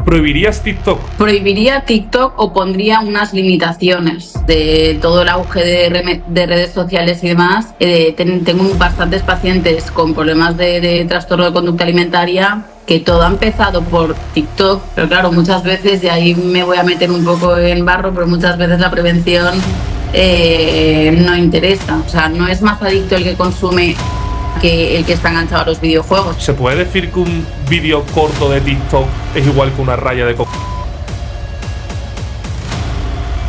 ¿Prohibirías TikTok? Prohibiría TikTok o pondría unas limitaciones de todo el auge de redes sociales y demás. Tengo bastantes pacientes con problemas de trastorno de conducta alimentaria, que todo ha empezado por TikTok, pero claro, muchas veces, y ahí me voy a meter un poco en barro, pero muchas veces la prevención no interesa. O sea, no es más adicto el que consume que el que está enganchado a los videojuegos. ¿Se puede decir que un vídeo corto de TikTok es igual que una raya de cocaína?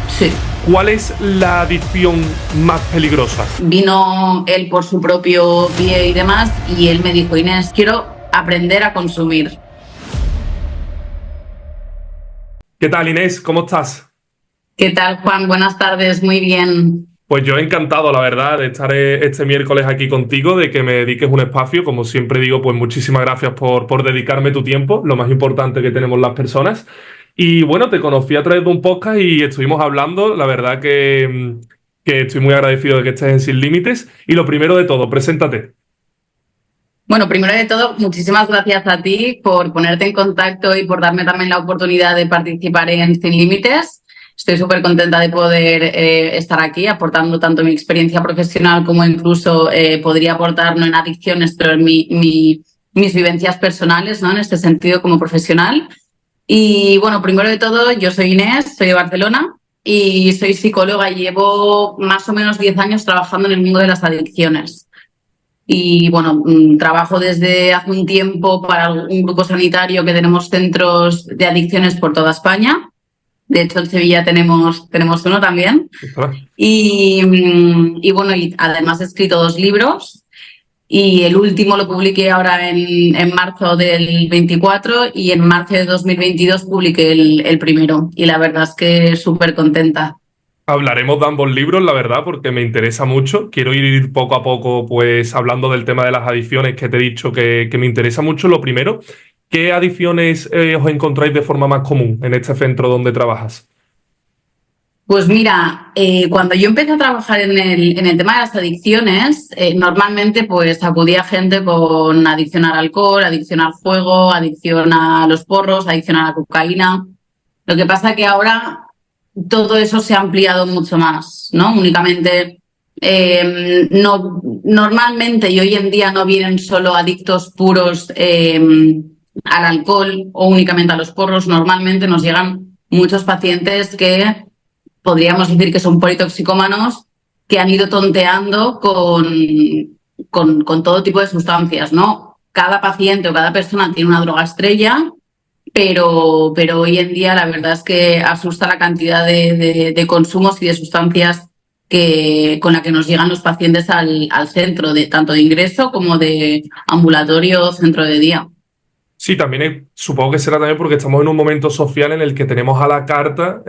Sí. ¿Cuál es la adicción más peligrosa? Vino él por su propio pie y demás, y él me dijo: Inés, quiero aprender a consumir. ¿Qué tal, Inés? ¿Cómo estás? ¿Qué tal, Juan? Buenas tardes, muy bien. Pues yo encantado, la verdad, de estar este miércoles aquí contigo, de que me dediques un espacio. Como siempre digo, pues muchísimas gracias por dedicarme tu tiempo, lo más importante que tenemos las personas. Y bueno, te conocí a través de un podcast y estuvimos hablando. La verdad que estoy muy agradecido de que estés en Sin Límites. Y lo primero de todo, preséntate. Bueno, primero de todo, muchísimas gracias a ti por ponerte en contacto y por darme también la oportunidad de participar en Sin Límites. Estoy súper contenta de poder estar aquí aportando tanto mi experiencia profesional como incluso podría aportar, no en adicciones, pero en mis vivencias personales, ¿no? En este sentido como profesional. Y bueno, primero de todo, yo soy Inés, soy de Barcelona y soy psicóloga y llevo más o menos 10 años trabajando en el mundo de las adicciones. Y bueno, trabajo desde hace un tiempo para un grupo sanitario que tenemos centros de adicciones por toda España. De hecho, en Sevilla tenemos uno también. Y bueno, y además he escrito 2 libros. Y el último lo publiqué ahora en marzo del 24 y en marzo de 2022 publiqué el primero. Y la verdad es que súper contenta. Hablaremos de ambos libros, la verdad, porque me interesa mucho. Quiero ir poco a poco, pues, hablando del tema de las adicciones que te he dicho que me interesa mucho. Lo primero, ¿qué adicciones os encontráis de forma más común en este centro donde trabajas? Pues mira, cuando yo empecé a trabajar en el tema de las adicciones, normalmente pues acudía gente con adicción al alcohol, adicción al juego, adicción a los porros, adicción a la cocaína. Lo que pasa que ahora todo eso se ha ampliado mucho más, ¿no? Únicamente, no, normalmente y hoy en día no vienen solo adictos puros al alcohol o únicamente a los porros. Normalmente nos llegan muchos pacientes que podríamos decir que son politoxicómanos que han ido tonteando con todo tipo de sustancias, ¿no? Cada paciente o cada persona tiene una droga estrella, pero hoy en día la verdad es que asusta la cantidad de consumos y de sustancias con la que nos llegan los pacientes al centro, tanto de ingreso como de ambulatorio o centro de día. Sí, también supongo que será también porque estamos en un momento social en el que tenemos a la carta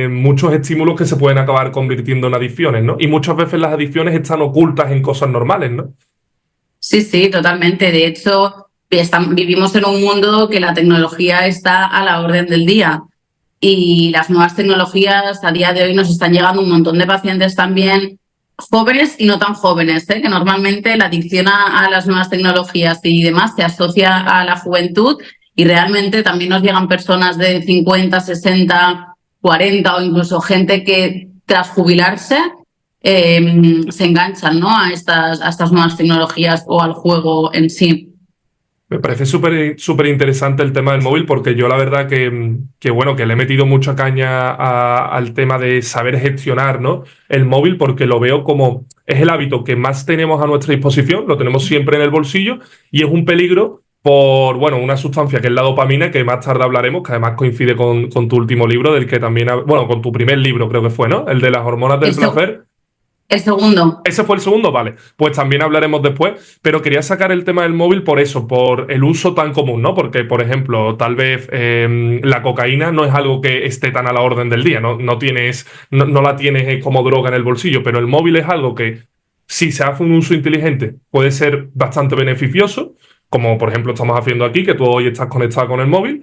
muchos estímulos que se pueden acabar convirtiendo en adicciones, ¿no? Y muchas veces las adicciones están ocultas en cosas normales, ¿no? Sí, totalmente. De hecho, vivimos en un mundo que la tecnología está a la orden del día y las nuevas tecnologías a día de hoy nos están llegando un montón de pacientes también, jóvenes y no tan jóvenes, que normalmente la adicción a las nuevas tecnologías y demás se asocia a la juventud y realmente también nos llegan personas de 50, 60, 40 o incluso gente que tras jubilarse se enganchan, ¿no? a estas nuevas tecnologías o al juego en sí. Me parece súper interesante el tema del móvil porque yo la verdad que bueno, que le he metido mucha caña al tema de saber gestionar, ¿no? El móvil porque lo veo como es el hábito que más tenemos a nuestra disposición, lo tenemos siempre en el bolsillo y es un peligro por, bueno, una sustancia que es la dopamina, que más tarde hablaremos, que además coincide con tu último libro, del que también, bueno, con tu primer libro creo que fue, ¿no? El de las hormonas del placer. El segundo. ¿Ese fue el segundo? Vale. Pues también hablaremos después, pero quería sacar el tema del móvil por eso, por el uso tan común, ¿no? Porque, por ejemplo, tal vez la cocaína no es algo que esté tan a la orden del día, no la tienes como droga en el bolsillo, pero el móvil es algo que, si se hace un uso inteligente, puede ser bastante beneficioso, como por ejemplo estamos haciendo aquí, que tú hoy estás conectado con el móvil,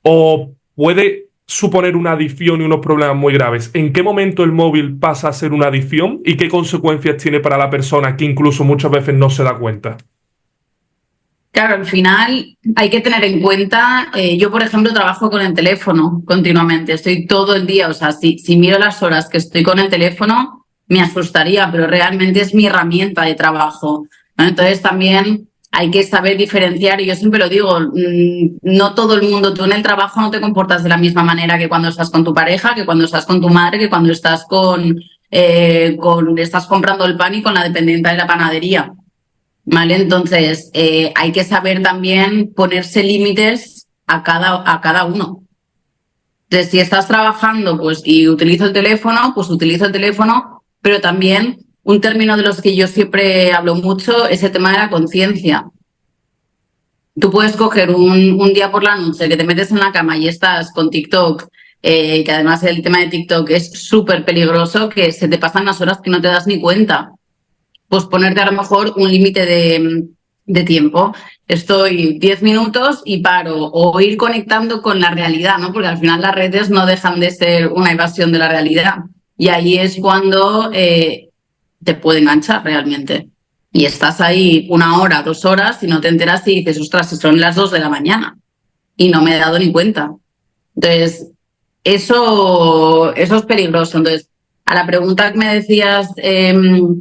o puede suponer una adicción y unos problemas muy graves. ¿En qué momento el móvil pasa a ser una adicción y qué consecuencias tiene para la persona que incluso muchas veces no se da cuenta? Claro, al final hay que tener en cuenta, yo por ejemplo trabajo con el teléfono continuamente, estoy todo el día, o sea, si miro las horas que estoy con el teléfono, me asustaría, pero realmente es mi herramienta de trabajo, ¿no? Entonces también hay que saber diferenciar, y yo siempre lo digo, no todo el mundo, tú en el trabajo no te comportas de la misma manera que cuando estás con tu pareja, que cuando estás con tu madre, que cuando estás estás comprando el pan y con la dependiente de la panadería. ¿Vale? Entonces, hay que saber también ponerse límites a cada uno. Entonces, si estás trabajando pues, y utilizo el teléfono, pues utilizo el teléfono, pero también un término de los que yo siempre hablo mucho es el tema de la conciencia. Tú puedes coger un día por la noche que te metes en la cama y estás con TikTok, que además el tema de TikTok es súper peligroso, que se te pasan las horas que no te das ni cuenta. Pues ponerte a lo mejor un límite de tiempo. Estoy 10 minutos y paro, o ir conectando con la realidad, ¿no? Porque al final las redes no dejan de ser una evasión de la realidad. Y ahí es cuando te puede enganchar realmente. Y estás ahí 1 hora, 2 horas y no te enteras y dices, ostras, si son las 2 de la mañana y no me he dado ni cuenta. Entonces, eso es peligroso. Entonces, a la pregunta que me decías,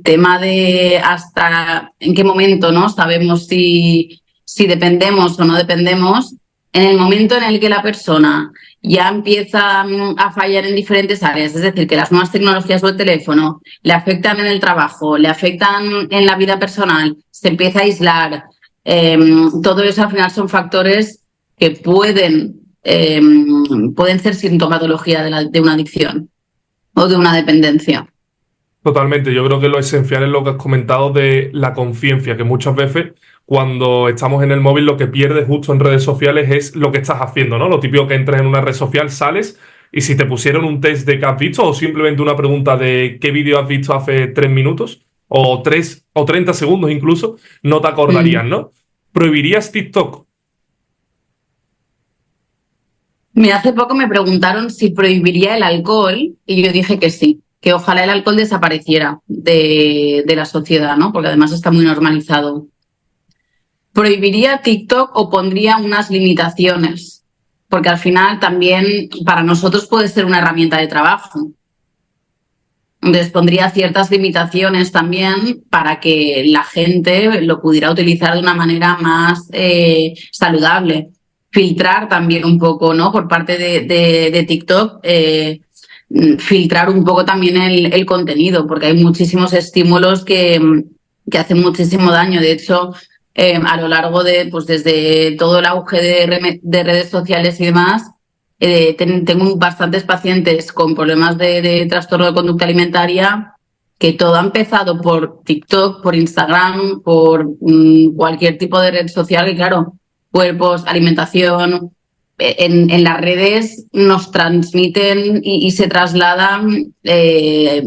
tema de hasta en qué momento, ¿no? Sabemos si dependemos o no dependemos. En el momento en el que la persona ya empieza a fallar en diferentes áreas, es decir, que las nuevas tecnologías o el teléfono le afectan en el trabajo, le afectan en la vida personal, se empieza a aislar, todo eso al final son factores que pueden ser sintomatología de una adicción o de una dependencia. Totalmente, yo creo que lo esencial es lo que has comentado de la conciencia, que muchas veces cuando estamos en el móvil lo que pierdes justo en redes sociales es lo que estás haciendo, ¿no? Lo típico que entras en una red social, sales y si te pusieron un test de qué has visto o simplemente una pregunta de qué vídeo has visto hace 3 minutos o 30 segundos incluso, no te acordarías, Mm. ¿no? ¿Prohibirías TikTok? Hace poco me preguntaron si prohibiría el alcohol y yo dije que sí, que ojalá el alcohol desapareciera de la sociedad, ¿no? Porque además está muy normalizado. ¿Prohibiría TikTok o pondría unas limitaciones? Porque al final también para nosotros puede ser una herramienta de trabajo. Entonces pondría ciertas limitaciones también para que la gente lo pudiera utilizar de una manera más saludable. Filtrar también un poco, ¿no? Por parte de TikTok, filtrar un poco también el contenido, porque hay muchísimos estímulos que hacen muchísimo daño. De hecho, a lo largo pues desde todo el auge de redes sociales y demás, tengo bastantes pacientes con problemas de trastorno de conducta alimentaria que todo ha empezado por TikTok, por Instagram, por cualquier tipo de red social que, claro, cuerpos, alimentación, en las redes nos transmiten y se trasladan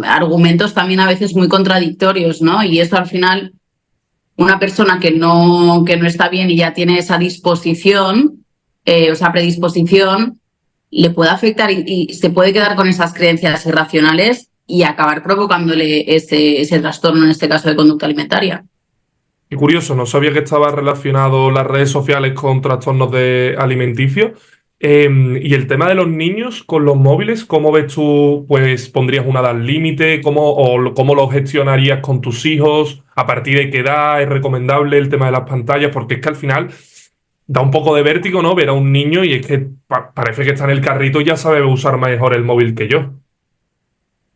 argumentos también a veces muy contradictorios, ¿no? Y eso al final, una persona que no está bien y ya tiene esa disposición, o sea, predisposición, le puede afectar y se puede quedar con esas creencias irracionales y acabar provocándole ese trastorno, en este caso de conducta alimentaria. Y curioso, no sabía que estaba relacionado las redes sociales con trastornos de alimenticios. Y el tema de los niños con los móviles, ¿cómo ves tú? Pues pondrías una edad límite, ¿cómo lo gestionarías con tus hijos? ¿A partir de qué edad es recomendable el tema de las pantallas? Porque es que al final da un poco de vértigo, ¿no? Ver a un niño y es que parece que está en el carrito y ya sabe usar mejor el móvil que yo.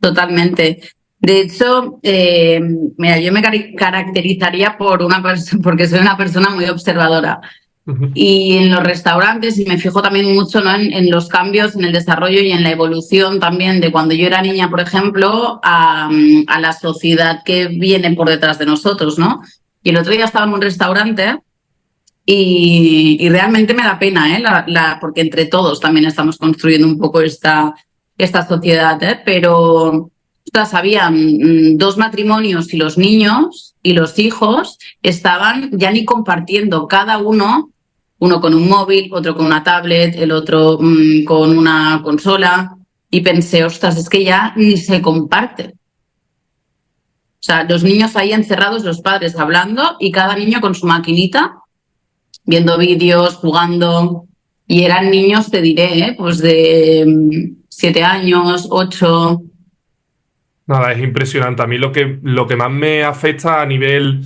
Totalmente. De hecho, mira, yo me caracterizaría porque soy una persona muy observadora. Ujú. Y en los restaurantes, y me fijo también mucho, ¿no? en los cambios, en el desarrollo y en la evolución también de cuando yo era niña, por ejemplo, a la sociedad que viene por detrás de nosotros, ¿no? Y el otro día estaba en un restaurante y realmente me da pena, porque entre todos también estamos construyendo un poco esta sociedad, ¿eh? Pero ostras, habían 2 matrimonios y los niños y los hijos estaban ya ni compartiendo, cada uno con un móvil, otro con una tablet, el otro con una consola, y pensé, ostras, es que ya ni se comparte. O sea, los niños ahí encerrados, los padres hablando y cada niño con su maquinita viendo vídeos, jugando. Y eran niños, te diré, pues de 7 años, 8. Nada, es impresionante. A mí lo que más me afecta a nivel,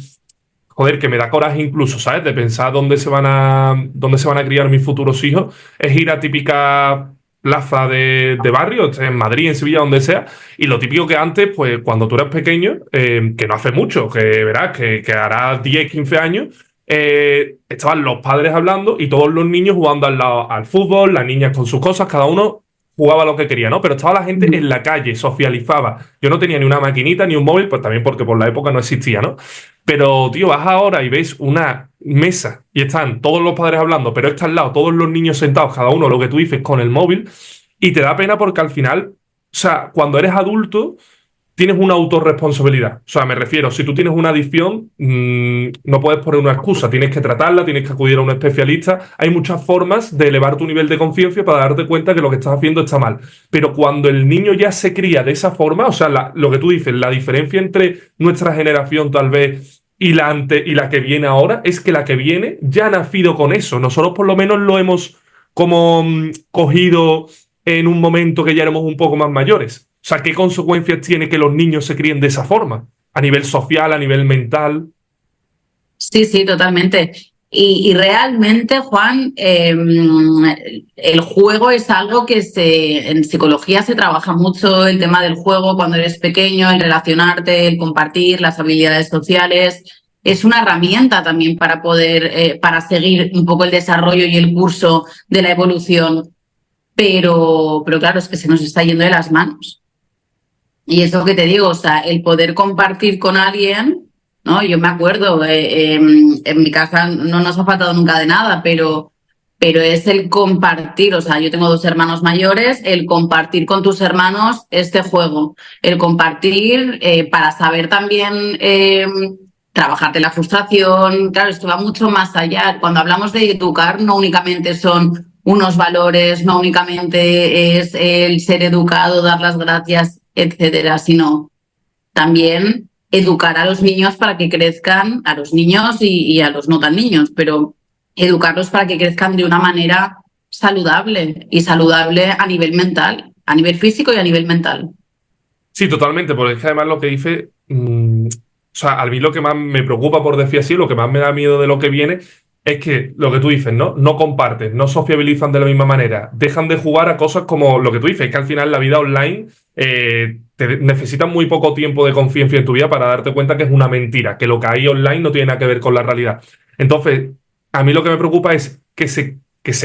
joder, que me da coraje incluso, ¿sabes? De pensar dónde se van a criar mis futuros hijos, es ir a típica plaza de barrio, esté en Madrid, en Sevilla, donde sea, y lo típico que antes, pues cuando tú eras pequeño, que no hace mucho, que verás, que hará 10 15 años, estaban los padres hablando y todos los niños jugando al lado al fútbol, las niñas con sus cosas, cada uno jugaba lo que quería, ¿no? Pero estaba la gente en la calle, socializaba. Yo no tenía ni una maquinita ni un móvil, pues también porque por la época no existía, ¿no? Pero, tío, vas ahora y ves una mesa y están todos los padres hablando, pero está al lado todos los niños sentados, cada uno lo que tú dices con el móvil, y te da pena porque al final, o sea, cuando eres adulto, tienes una autorresponsabilidad. O sea, me refiero, si tú tienes una adicción, no puedes poner una excusa, tienes que tratarla, tienes que acudir a un especialista. Hay muchas formas de elevar tu nivel de conciencia para darte cuenta que lo que estás haciendo está mal. Pero cuando el niño ya se cría de esa forma, o sea, lo que tú dices, la diferencia entre nuestra generación tal vez y la que viene ahora es que la que viene ya ha nacido con eso. Nosotros por lo menos lo hemos como cogido en un momento que ya éramos un poco más mayores. O sea, ¿qué consecuencias tiene que los niños se críen de esa forma? A nivel social, a nivel mental. Sí, sí, totalmente. Y realmente, Juan, el juego es algo que en psicología se trabaja mucho, el tema del juego cuando eres pequeño, el relacionarte, el compartir, las habilidades sociales. Es una herramienta también para poder, para seguir un poco el desarrollo y el curso de la evolución. Pero claro, es que se nos está yendo de las manos. Y es lo que te digo, o sea, el poder compartir con alguien, ¿no? Yo me acuerdo, en mi casa no nos ha faltado nunca de nada, pero es el compartir, o sea, yo tengo 2 hermanos mayores, el compartir con tus hermanos este juego, el compartir para saber también trabajarte la frustración, claro, esto va mucho más allá. Cuando hablamos de educar, no únicamente son unos valores, no únicamente es el ser educado, dar las gracias, etcétera, sino también educar a los niños para que crezcan, a los niños y a los no tan niños, pero educarlos para que crezcan de una manera saludable y saludable a nivel mental, a nivel físico y a nivel mental. Sí, totalmente, porque es que además lo que dice, o sea, a mí lo que más me preocupa, por decir así, lo que más me da miedo de lo que viene, es que lo que tú dices, ¿no? No comparten, no sociabilizan de la misma manera, dejan de jugar a cosas como lo que tú dices, que al final la vida online te necesita muy poco tiempo de conciencia en tu vida para darte cuenta que es una mentira, que lo que hay online no tiene nada que ver con la realidad. Entonces, a mí lo que me preocupa es que se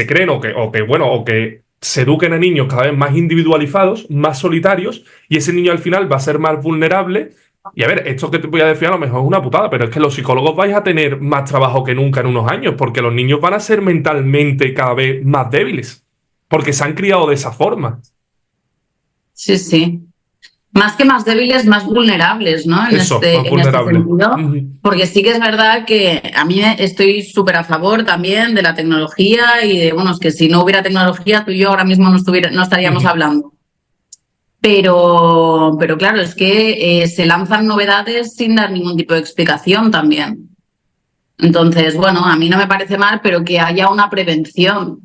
creen o que se eduquen a niños cada vez más individualizados, más solitarios, y ese niño al final va a ser más vulnerable. Y a ver, esto que te voy a decir a lo mejor es una putada, pero es que los psicólogos vais a tener más trabajo que nunca en unos años, porque los niños van a ser mentalmente cada vez más débiles, porque se han criado de esa forma. Sí, sí. Más que más débiles, más vulnerables, ¿no? En Eso, más en este vulnerable. sentido. Ujú, Porque sí que es verdad que a mí estoy súper a favor también de la tecnología y de, bueno, es que si no hubiera tecnología, tú y yo ahora mismo no estaríamos ujú. hablando. Pero claro, es que se lanzan novedades sin dar ningún tipo de explicación también. Entonces, bueno, a mí no me parece mal, pero que haya una prevención.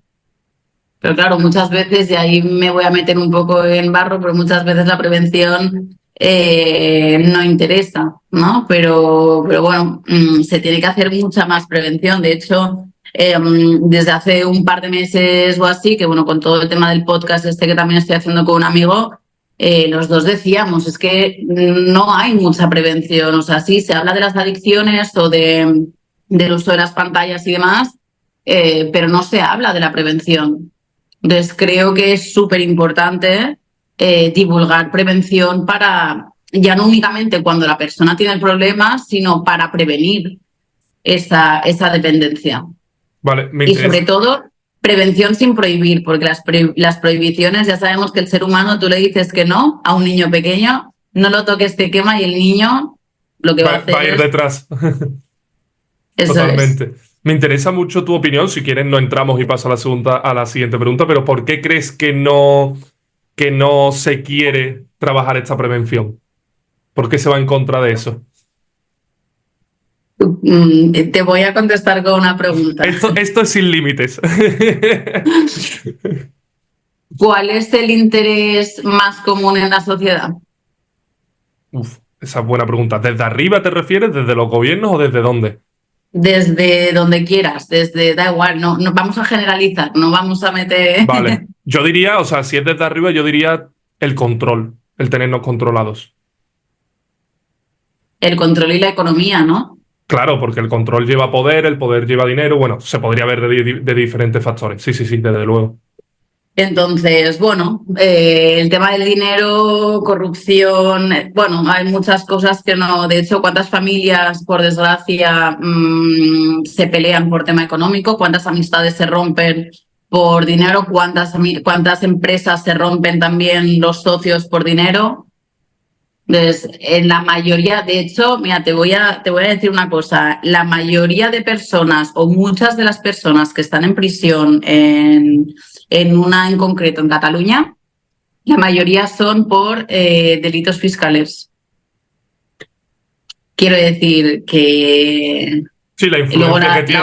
Pero claro, muchas veces, y ahí me voy a meter un poco en barro, pero muchas veces la prevención no interesa, ¿no? Pero bueno, se tiene que hacer mucha más prevención. De hecho, desde hace un par de meses o así, que bueno, con todo el tema del podcast este que también estoy haciendo con un amigo, los dos decíamos, es que no hay mucha prevención. O sea, sí, se habla de las adicciones o del uso de las pantallas y demás, pero no se habla de la prevención. Entonces, creo que es súper importante divulgar prevención para, ya no únicamente cuando la persona tiene el problema, sino para prevenir esa dependencia. Vale, me Y sobre interesa. todo, prevención sin prohibir, porque las prohibiciones, ya sabemos que el ser humano, tú le dices que no a un niño pequeño, no lo toques, te quema, y el niño lo que va a Va hacer a ir es, detrás. eso es. Totalmente. Me interesa mucho tu opinión. Si quieres, no entramos y paso a la siguiente pregunta, pero ¿por qué crees que no se quiere trabajar esta prevención? ¿Por qué se va en contra de eso? Te voy a contestar con una pregunta. Esto es sin límites. ¿Cuál es el interés más común en la sociedad? Uf, esa es buena pregunta. ¿Desde arriba te refieres? ¿Desde los gobiernos o desde dónde? Desde donde quieras, da igual, no vamos a generalizar, no vamos a meter Vale. Yo diría, o sea, si es desde arriba, yo diría el control, el tenernos controlados. el control y la economía, ¿no? Claro, porque el control lleva poder, el poder lleva dinero. Bueno, se podría ver de diferentes factores. Sí, sí, sí, desde luego. Entonces, bueno, el tema del dinero, corrupción, bueno, hay muchas cosas que no. De hecho, ¿cuántas familias, por desgracia, se pelean por tema económico? ¿Cuántas amistades se rompen por dinero? ¿Cuántas empresas se rompen también los socios por dinero? Entonces, en la mayoría, de hecho, mira, te voy a decir una cosa, la mayoría de personas o muchas de las personas que están en prisión en una en concreto en Cataluña, la mayoría son por delitos fiscales. Quiero decir que Sí, la luego influencia que la tiene.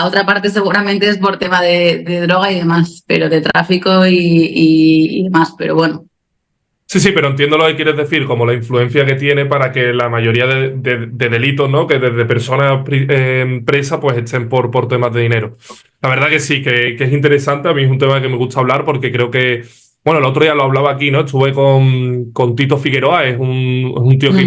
otra parte seguramente es por tema de droga y demás, pero de tráfico y demás, pero bueno. Sí, sí, pero entiendo lo que quieres decir, como la influencia que tiene para que la mayoría de delitos, ¿no? Que desde personas presas, pues estén por temas de dinero. La verdad que sí, que es interesante. A mí es un tema que me gusta hablar porque creo que, bueno, el otro día lo hablaba aquí, ¿no? Estuve con Tito Figueroa, es un tío que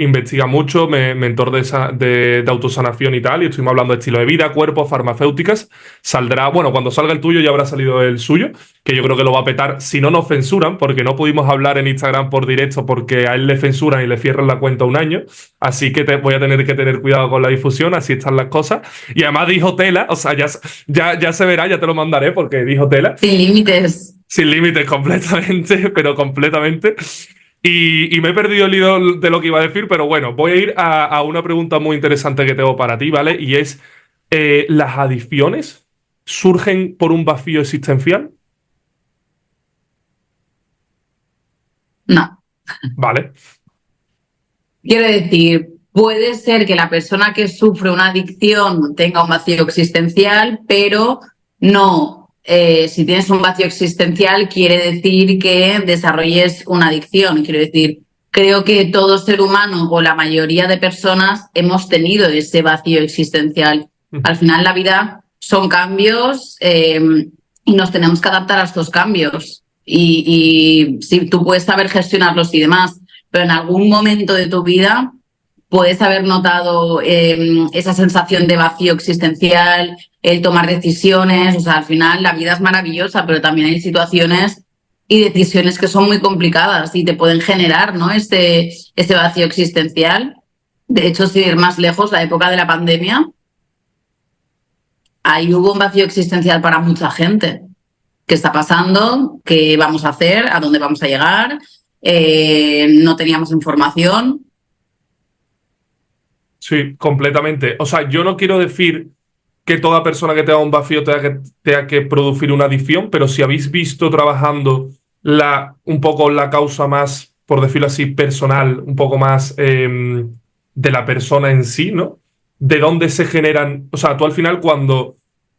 investiga mucho, mentor de autosanación y tal, y estuvimos hablando de estilo de vida, cuerpo, farmacéuticas. Saldrá, bueno, cuando salga el tuyo ya habrá salido el suyo, que yo creo que lo va a petar si no nos censuran, porque no pudimos hablar en Instagram por directo porque a él le censuran y le cierran la cuenta un año, así que voy a tener que tener cuidado con la difusión, así están las cosas. Y además dijo tela, o sea, ya se verá, ya te lo mandaré porque dijo tela. Sin límites. Sin límites completamente, pero completamente. Y me he perdido el hilo de lo que iba a decir, pero bueno, voy a ir a una pregunta muy interesante que tengo para ti, ¿vale? Y es, ¿las adicciones surgen por un vacío existencial? No. Vale. Quiero decir, puede ser que la persona que sufre una adicción tenga un vacío existencial, pero no, si tienes un vacío existencial quiere decir que desarrolles una adicción. Quiero decir, creo que todo ser humano o la mayoría de personas hemos tenido ese vacío existencial. Al final la vida son cambios y nos tenemos que adaptar a estos cambios. Y sí, tú puedes saber gestionarlos y demás, pero en algún momento de tu vida puedes haber notado esa sensación de vacío existencial, el tomar decisiones. O sea, al final la vida es maravillosa, pero también hay situaciones y decisiones que son muy complicadas y te pueden generar, ¿no? Este vacío existencial. De hecho, sin ir más lejos, la época de la pandemia, ahí hubo un vacío existencial para mucha gente. ¿Qué está pasando? ¿Qué vamos a hacer? ¿A dónde vamos a llegar? No teníamos información. Sí, completamente. O sea, yo no quiero decir que toda persona que tenga un vacío tenga que producir una adicción, pero si habéis visto trabajando un poco la causa más, por decirlo así, personal, un poco más de la persona en sí, ¿no? De dónde se generan. O sea, tú al final cuando.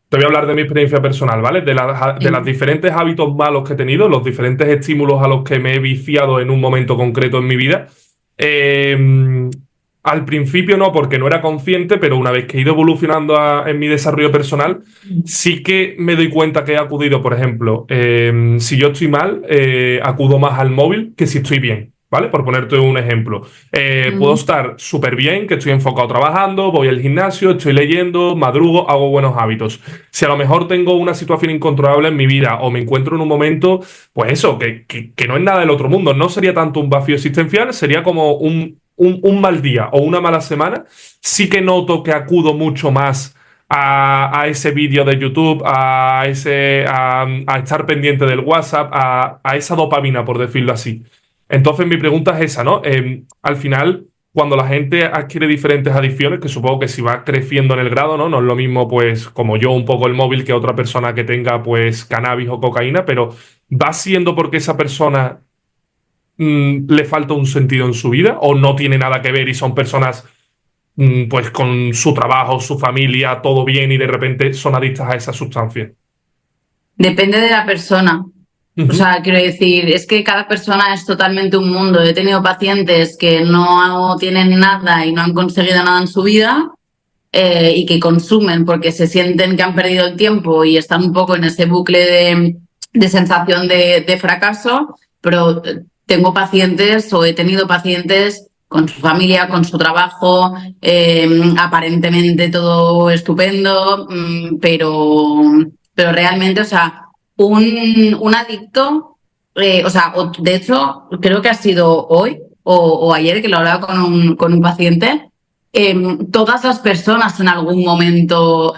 Te voy a hablar de mi experiencia personal, ¿vale? De los diferentes hábitos malos que he tenido, los diferentes estímulos a los que me he viciado en un momento concreto en mi vida. Eh, Al principio no, porque no era consciente, pero una vez que he ido evolucionando en mi desarrollo personal, sí que me doy cuenta que he acudido, por ejemplo, si yo estoy mal, acudo más al móvil que si estoy bien, ¿vale? Por ponerte un ejemplo. Puedo estar súper bien, que estoy enfocado trabajando, voy al gimnasio, estoy leyendo, madrugo, hago buenos hábitos. Si a lo mejor tengo una situación incontrolable en mi vida o me encuentro en un momento, pues eso, que no es nada del otro mundo, no sería tanto un vacío existencial, sería como un mal día o una mala semana, sí que noto que acudo mucho más a ese vídeo de YouTube, a estar pendiente del WhatsApp, a esa dopamina, por decirlo así. Entonces mi pregunta es esa, ¿no? Al final, cuando la gente adquiere diferentes adicciones, que supongo que si va creciendo en el grado, ¿no? No es lo mismo, pues, como yo, un poco el móvil que otra persona que tenga, pues, cannabis o cocaína, pero va siendo porque esa persona le falta un sentido en su vida o no tiene nada que ver y son personas pues con su trabajo, su familia, todo bien y de repente son adictas a esa sustancia? Depende de la persona. O Ujú, sea, quiero decir, es que cada persona es totalmente un mundo. He tenido pacientes que no tienen nada y no han conseguido nada en su vida, y que consumen porque se sienten que han perdido el tiempo y están un poco en ese bucle de sensación de fracaso, pero tengo pacientes o he tenido pacientes con su familia, con su trabajo, aparentemente todo estupendo, pero realmente, o sea, un adicto, o sea, de hecho, creo que ha sido hoy o ayer que lo hablaba con un paciente. Todas las personas en algún momento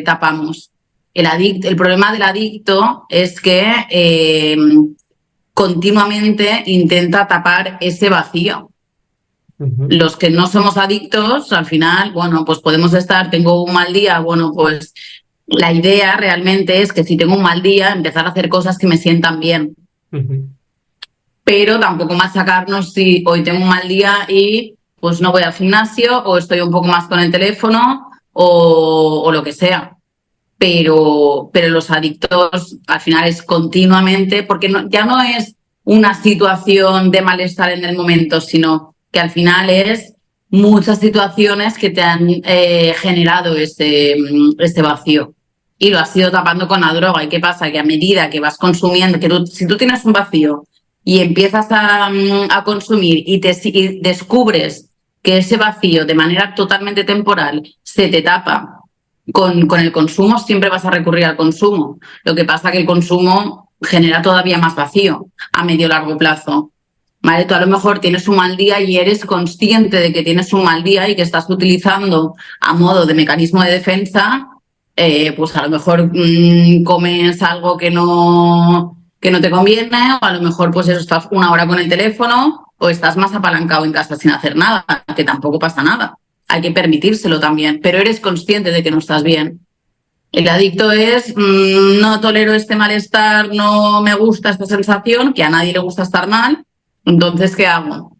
tapamos. El problema del adicto es que continuamente intenta tapar ese vacío. ujú, Los que no somos adictos, al final, bueno, pues podemos estar, tengo un mal día, bueno, pues la idea realmente es que si tengo un mal día, empezar a hacer cosas que me sientan bien, ujú. pero tampoco machacarnos si hoy tengo un mal día y pues no voy al gimnasio o estoy un poco más con el teléfono o lo que sea. Pero los adictos al final es continuamente, porque ya no es una situación de malestar en el momento, sino que al final es muchas situaciones que te han generado ese vacío. Y lo has ido tapando con la droga. ¿Y qué pasa? Que a medida que vas consumiendo, si tú tienes un vacío y empiezas a consumir y descubres que ese vacío de manera totalmente temporal se te tapa con el consumo, siempre vas a recurrir al consumo. Lo que pasa es que el consumo genera todavía más vacío a medio o largo plazo. ¿Vale? Tú a lo mejor tienes un mal día y eres consciente de que tienes un mal día y que estás utilizando a modo de mecanismo de defensa, pues a lo mejor comes algo que no te conviene, o a lo mejor pues eso, estás una hora con el teléfono o estás más apalancado en casa sin hacer nada, que tampoco pasa nada. Hay que permitírselo también, pero eres consciente de que no estás bien. El adicto es, no tolero este malestar, no me gusta esta sensación, que a nadie le gusta estar mal, entonces, ¿qué hago?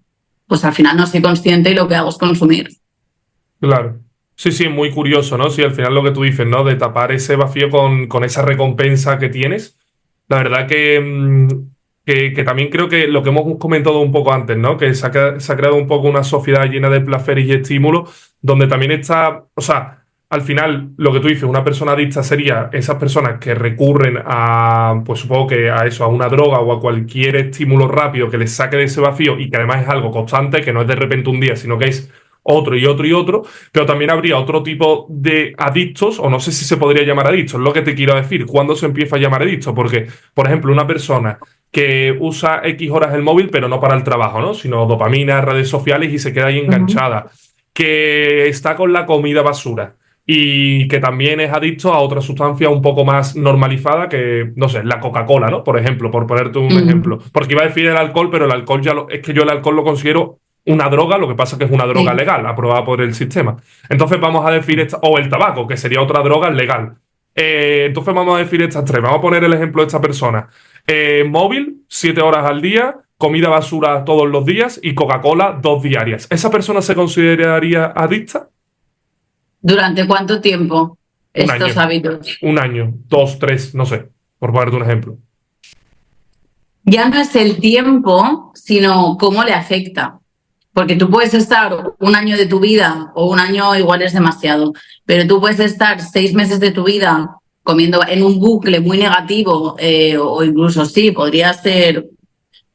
Pues al final no soy consciente y lo que hago es consumir. Claro. Sí, sí, muy curioso, ¿no? Sí, al final lo que tú dices, ¿no? De tapar ese vacío con esa recompensa que tienes. La verdad que también creo que lo que hemos comentado un poco antes, ¿no? Que se ha creado un poco una sociedad llena de placeres y estímulos, donde también está, o sea, al final lo que tú dices, una persona adicta sería esas personas que recurren a, pues supongo que a eso, a una droga o a cualquier estímulo rápido que les saque de ese vacío y que además es algo constante, que no es de repente un día, sino que es otro y otro y otro, pero también habría otro tipo de adictos, o no sé si se podría llamar adictos, es lo que te quiero decir, ¿cuándo se empieza a llamar adicto? Porque, por ejemplo, una persona que usa X horas el móvil, pero no para el trabajo, ¿no? Sino dopamina, redes sociales y se queda ahí Ujú. enganchada, que está con la comida basura y que también es adicto a otra sustancia un poco más normalizada que, no sé, la Coca-Cola, ¿no? Por ejemplo, por ponerte un ejemplo. Mm, Porque iba a decir el alcohol, pero el alcohol es que yo el alcohol lo considero una droga, lo que pasa es que es una droga sí. legal, aprobada por el sistema. Entonces vamos a decir, o el tabaco, que sería otra droga legal. Entonces vamos a decir estas tres. Vamos a poner el ejemplo de esta persona. Móvil, 7 horas al día, comida basura todos los días y Coca-Cola 2 diarias. ¿Esa persona se consideraría adicta? ¿Durante cuánto tiempo Un estos año, hábitos? un año, dos, tres, no sé, por ponerte un ejemplo. Ya no es el tiempo, sino cómo le afecta. Porque tú puedes estar un año de tu vida, o un año igual es demasiado, pero tú puedes estar 6 meses de tu vida comiendo en un bucle muy negativo, o incluso sí, podría ser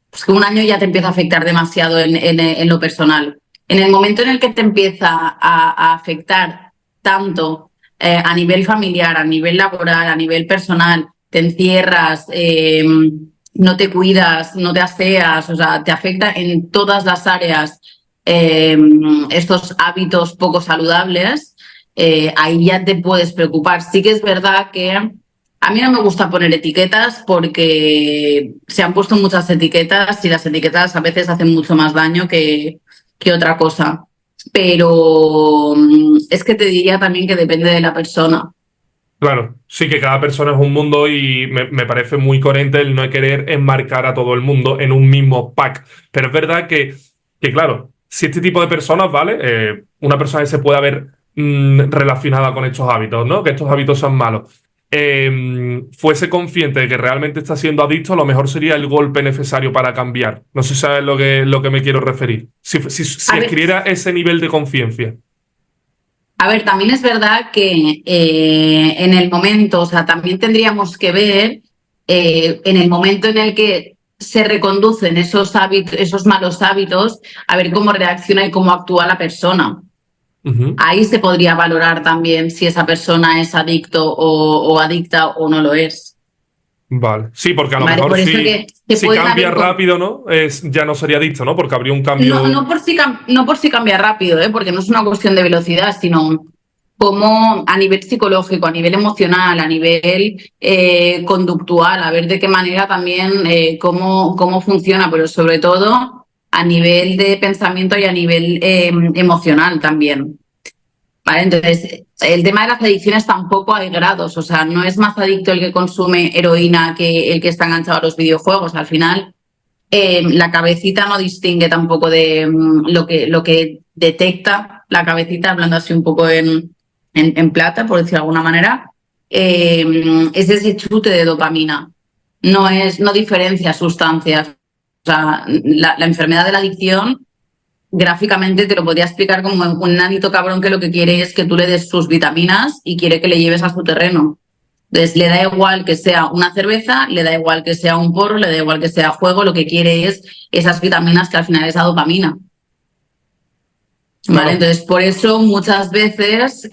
pues, que un año ya te empieza a afectar demasiado en lo personal. En el momento en el que te empieza a afectar tanto a nivel familiar, a nivel laboral, a nivel personal, te encierras, no te cuidas, no te aseas, o sea, te afecta en todas las áreas, eh, estos hábitos poco saludables, ahí ya te puedes preocupar. Sí que es verdad que a mí no me gusta poner etiquetas porque se han puesto muchas etiquetas y las etiquetas a veces hacen mucho más daño que otra cosa. Pero es que te diría también que depende de la persona. Claro, sí que cada persona es un mundo y me parece muy coherente el no querer enmarcar a todo el mundo en un mismo pack. Pero es verdad que claro, si este tipo de personas, ¿vale? Una persona que se pueda ver relacionada con estos hábitos, ¿no? Que estos hábitos son malos. Fuese consciente de que realmente está siendo adicto, a lo mejor sería el golpe necesario para cambiar. No sé si sabes lo que me quiero referir. Si A ver, adquiriera ese nivel de conciencia. a ver, también es verdad que en el momento, o sea, también tendríamos que ver en el momento en el que se reconducen esos hábitos, esos malos hábitos, a ver cómo reacciona y cómo actúa la persona. Ujú. Ahí se podría valorar también si esa persona es adicto o adicta o no lo es. Vale. Sí, porque a lo ¿Vale? mejor Por eso que si pueden cambia haber rápido, ¿no? Ya no sería adicto, ¿no? Porque habría un no, cambio. no por si cambia rápido, porque no es una cuestión de velocidad, sino cómo a nivel psicológico, a nivel emocional, a nivel conductual, a ver de qué manera también cómo funciona, pero sobre todo a nivel de pensamiento y a nivel emocional también. ¿Vale? Entonces, el tema de las adicciones tampoco hay grados, o sea, no es más adicto el que consume heroína que el que está enganchado a los videojuegos. Al final, la cabecita no distingue tampoco de lo que detecta la cabecita, hablando así un poco en plata, por decirlo de alguna manera, es ese chute de dopamina. No diferencia sustancias. O sea, la enfermedad de la adicción, gráficamente te lo podría explicar como un nanito cabrón que lo que quiere es que tú le des sus vitaminas y quiere que le lleves a su terreno. Entonces, le da igual que sea una cerveza, le da igual que sea un porro, le da igual que sea juego, lo que quiere es esas vitaminas que al final es la dopamina. ¿Vale? Claro. Entonces, por eso muchas veces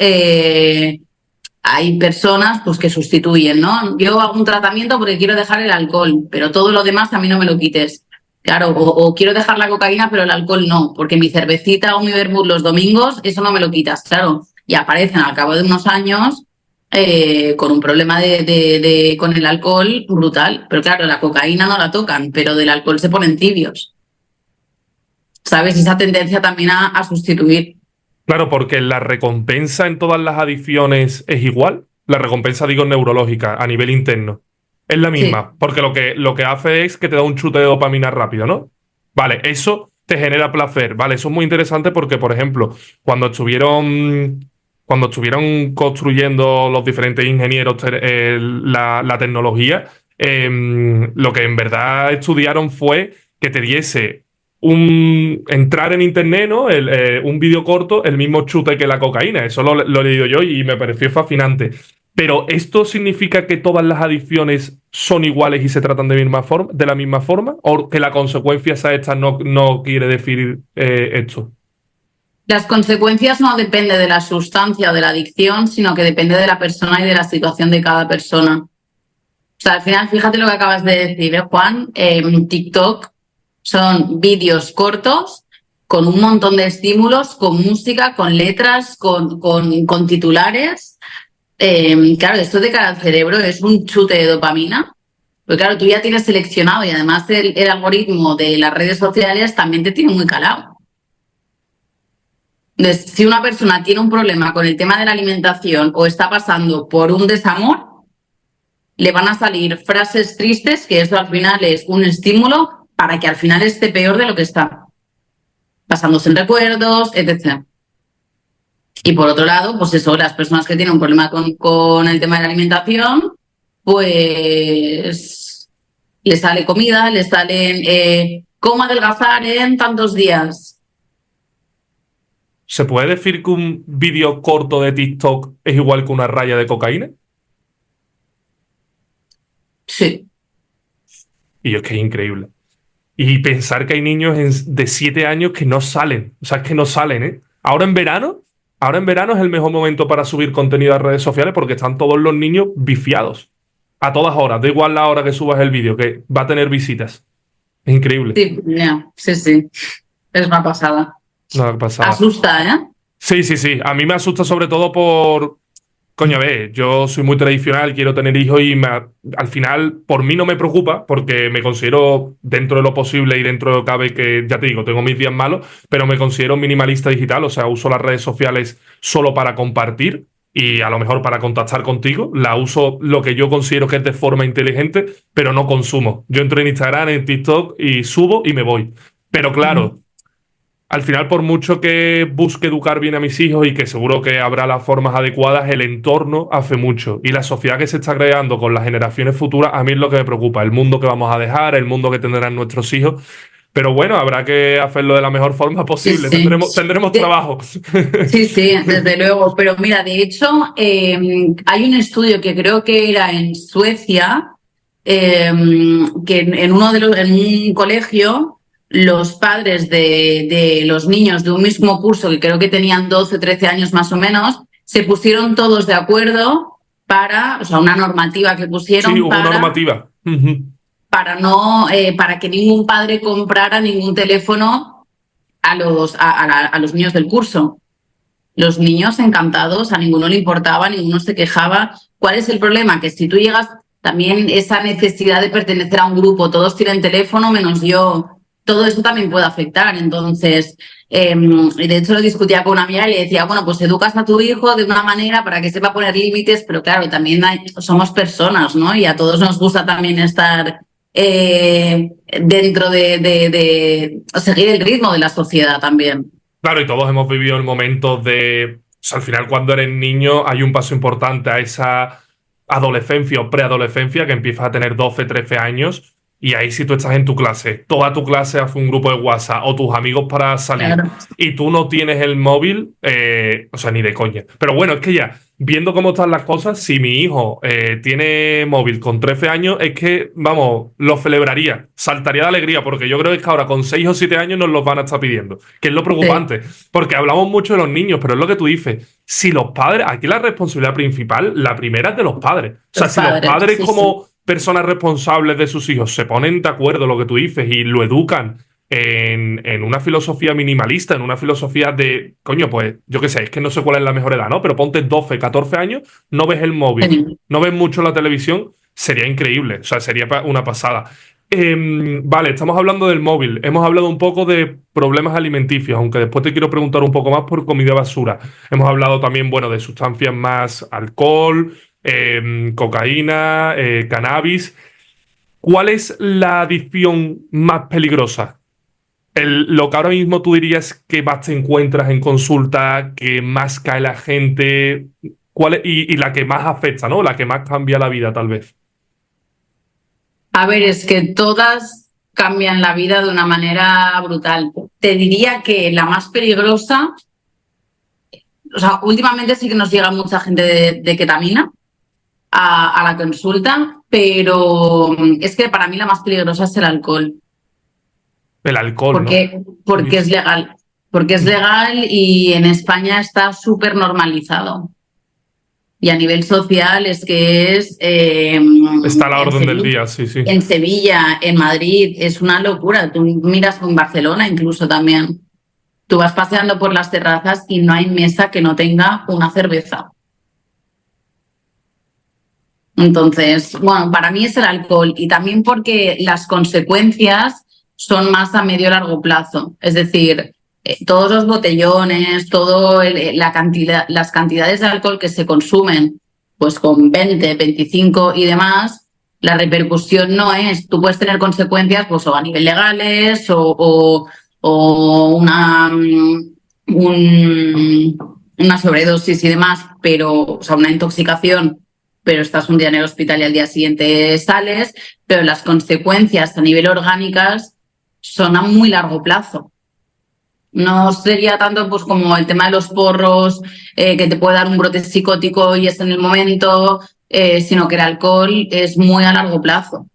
hay personas pues, que sustituyen, ¿no? Yo hago un tratamiento porque quiero dejar el alcohol, pero todo lo demás a mí no me lo quites. Claro, o quiero dejar la cocaína, pero el alcohol no, porque mi cervecita o mi vermut los domingos, eso no me lo quitas, claro. Y aparecen al cabo de unos años con un problema con el alcohol brutal. Pero claro, la cocaína no la tocan, pero del alcohol se ponen tibios. ¿Sabes? Esa tendencia también a sustituir. Claro, porque la recompensa en todas las adicciones es igual. La recompensa, digo, neurológica, a nivel interno. Es la Sí. misma, porque lo que hace es que te da un chute de dopamina rápido, ¿no? Vale, eso te genera placer. Vale, eso es muy interesante porque, por ejemplo, cuando estuvieron construyendo los diferentes ingenieros la tecnología, lo que en verdad estudiaron fue que te diese entrar en internet, ¿no? Un vídeo corto, el mismo chute que la cocaína. Eso lo he leído yo y me pareció fascinante. Pero ¿esto significa que todas las adicciones son iguales y se tratan de la misma forma? ¿O que la consecuencia a esta no quiere decir esto? Las consecuencias no dependen de la sustancia o de la adicción, sino que depende de la persona y de la situación de cada persona. O sea, al final, fíjate lo que acabas de decir, Juan. TikTok son vídeos cortos con un montón de estímulos, con música, con letras, con titulares. Claro, esto de cara al cerebro es un chute de dopamina. Pero claro, tú ya tienes seleccionado y además el algoritmo de las redes sociales también te tiene muy calado. Entonces, si una persona tiene un problema con el tema de la alimentación o está pasando por un desamor, le van a salir frases tristes, que eso al final es un estímulo para que al final esté peor de lo que está, basándose en recuerdos, etc. Y por otro lado, pues eso, las personas que tienen un problema con el tema de la alimentación, pues les sale comida, les salen cómo adelgazar en tantos días. ¿Se puede decir que un vídeo corto de TikTok es igual que una raya de cocaína? Sí. Y es que es increíble. Y pensar que hay niños de 7 años que no salen. O sea, es que no salen, ¿eh? Ahora en verano es el mejor momento para subir contenido a redes sociales porque están todos los niños viciados. A todas horas. Da igual la hora que subas el vídeo, que va a tener visitas. Es increíble. Sí, sí, sí. Es una pasada. Una pasada. Asusta, ¿eh? Sí, sí, sí. A mí me asusta sobre todo por... Coño, a ver, yo soy muy tradicional, quiero tener hijos y al final por mí no me preocupa porque me considero dentro de lo posible y dentro de lo que cabe que, ya te digo, tengo mis días malos, pero me considero minimalista digital, o sea, uso las redes sociales solo para compartir y a lo mejor para contactar contigo. La uso lo que yo considero que es de forma inteligente, pero no consumo. Yo entro en Instagram, en TikTok y subo y me voy. Pero claro. al final, por mucho que busque educar bien a mis hijos y que seguro que habrá las formas adecuadas, el entorno hace mucho. Y la sociedad que se está creando con las generaciones futuras, a mí es lo que me preocupa. El mundo que vamos a dejar, el mundo que tendrán nuestros hijos. Pero bueno, habrá que hacerlo de la mejor forma Sí, posible. sí. Tendremos De- trabajo. sí, sí, desde luego. Pero mira, de hecho, hay un estudio que creo que era en Suecia, eh, que en uno de en un colegio, los padres de los niños de un mismo curso, que creo que tenían 12 o 13 años más o menos, se pusieron todos de acuerdo para, o sea, una normativa que Sí, pusieron hubo normativa. Ujú. para no, para que ningún padre comprara ningún teléfono a los niños del curso. Los niños encantados, a ninguno le importaba, ninguno se quejaba. ¿Cuál es el problema? Que si tú llegas también esa necesidad de pertenecer a un grupo, todos tienen teléfono menos yo, todo eso también puede afectar. Entonces, de hecho lo discutía con una amiga y le decía, bueno, pues educas a tu hijo de una manera para que sepa poner límites, pero claro, también somos personas, ¿no? Y a todos nos gusta también estar dentro de seguir el ritmo de la sociedad también. Claro, y todos hemos vivido el momento de. O sea, al final, cuando eres niño, hay un paso importante a esa adolescencia o preadolescencia que empiezas a tener 12, 13 años. Y ahí, si tú estás en tu clase, toda tu clase hace un grupo de WhatsApp o tus amigos para salir Claro. y tú no tienes el móvil, o sea, ni de coña. Pero bueno, es que ya, viendo cómo están las cosas, si mi hijo tiene móvil con 13 años, es que, vamos, lo celebraría, saltaría de alegría, porque yo creo que ahora con 6 o 7 años nos los van a estar pidiendo, que es lo Sí. preocupante, porque hablamos mucho de los niños, pero es lo que tú dices, si los padres, aquí la responsabilidad principal, la primera es de los padres. O sea, Los si los padres, padres sí, sí. como personas responsables de sus hijos se ponen de acuerdo lo que tú dices y lo educan en una filosofía minimalista, en una filosofía de, coño, pues yo qué sé, es que no sé cuál es la mejor edad, ¿no? Pero ponte 12, 14 años, no ves el móvil, Sí. no ves mucho la televisión, sería increíble, o sea, sería una pasada. Vale, estamos hablando del móvil, hemos hablado un poco de problemas alimenticios, aunque después te quiero preguntar un poco más por comida basura. Hemos hablado también, bueno, de sustancias más alcohol, cocaína, cannabis. ¿Cuál es la adicción más peligrosa? Lo que ahora mismo tú dirías que más te encuentras en consulta, que más cae la gente, y la que más afecta, ¿no? La que más cambia la vida, tal vez. A ver, es que todas cambian la vida de una manera brutal. Te diría que la más peligrosa, o sea, últimamente sí que nos llega mucha gente de ketamina a la consulta, pero es que para mí la más peligrosa es el alcohol, El alcohol, ¿no? porque Uy. es legal. Porque es legal y en España está súper normalizado. Y a nivel social es que es Está a la orden del día, sí, sí. En Sevilla, en Madrid, es una locura. Tú miras en Barcelona incluso también. Tú vas paseando por las terrazas y no hay mesa que no tenga una cerveza. Entonces, bueno, para mí es el alcohol y también porque las consecuencias son más a medio largo plazo. Es decir, todos los botellones, la cantidad, las cantidades de alcohol que se consumen, pues con 20, 25 y demás, la repercusión no es, tú puedes tener consecuencias pues o a nivel legales o una sobredosis y demás, pero, o sea, una intoxicación, pero estás un día en el hospital y al día siguiente sales, pero las consecuencias a nivel orgánicas son a muy largo plazo. No sería tanto pues como el tema de los porros, que te puede dar un brote psicótico y es en el momento, sino que el alcohol es muy a largo plazo.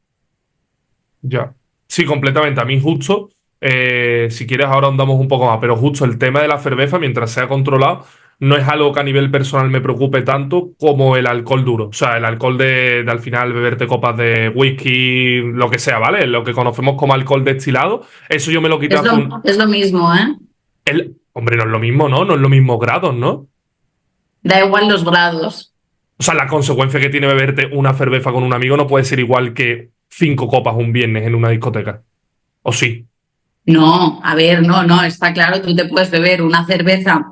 Ya. Sí, completamente. A mí justo, si quieres ahora andamos un poco más, pero justo el tema de la cerveza, mientras sea controlado, no es algo que a nivel personal me preocupe tanto como el alcohol duro. O sea, el alcohol de al final beberte copas de whisky, lo que sea, ¿vale? Lo que conocemos como alcohol destilado, eso yo me lo quité hace un. Es lo mismo, ¿eh? Hombre, no es lo mismo, ¿no? No es lo mismo grados, ¿no? Da igual los grados. O sea, la consecuencia que tiene beberte una cerveza con un amigo no puede ser igual que 5 copas un viernes en una discoteca. ¿O sí? No, a ver, no, no, está claro, tú te puedes beber una cerveza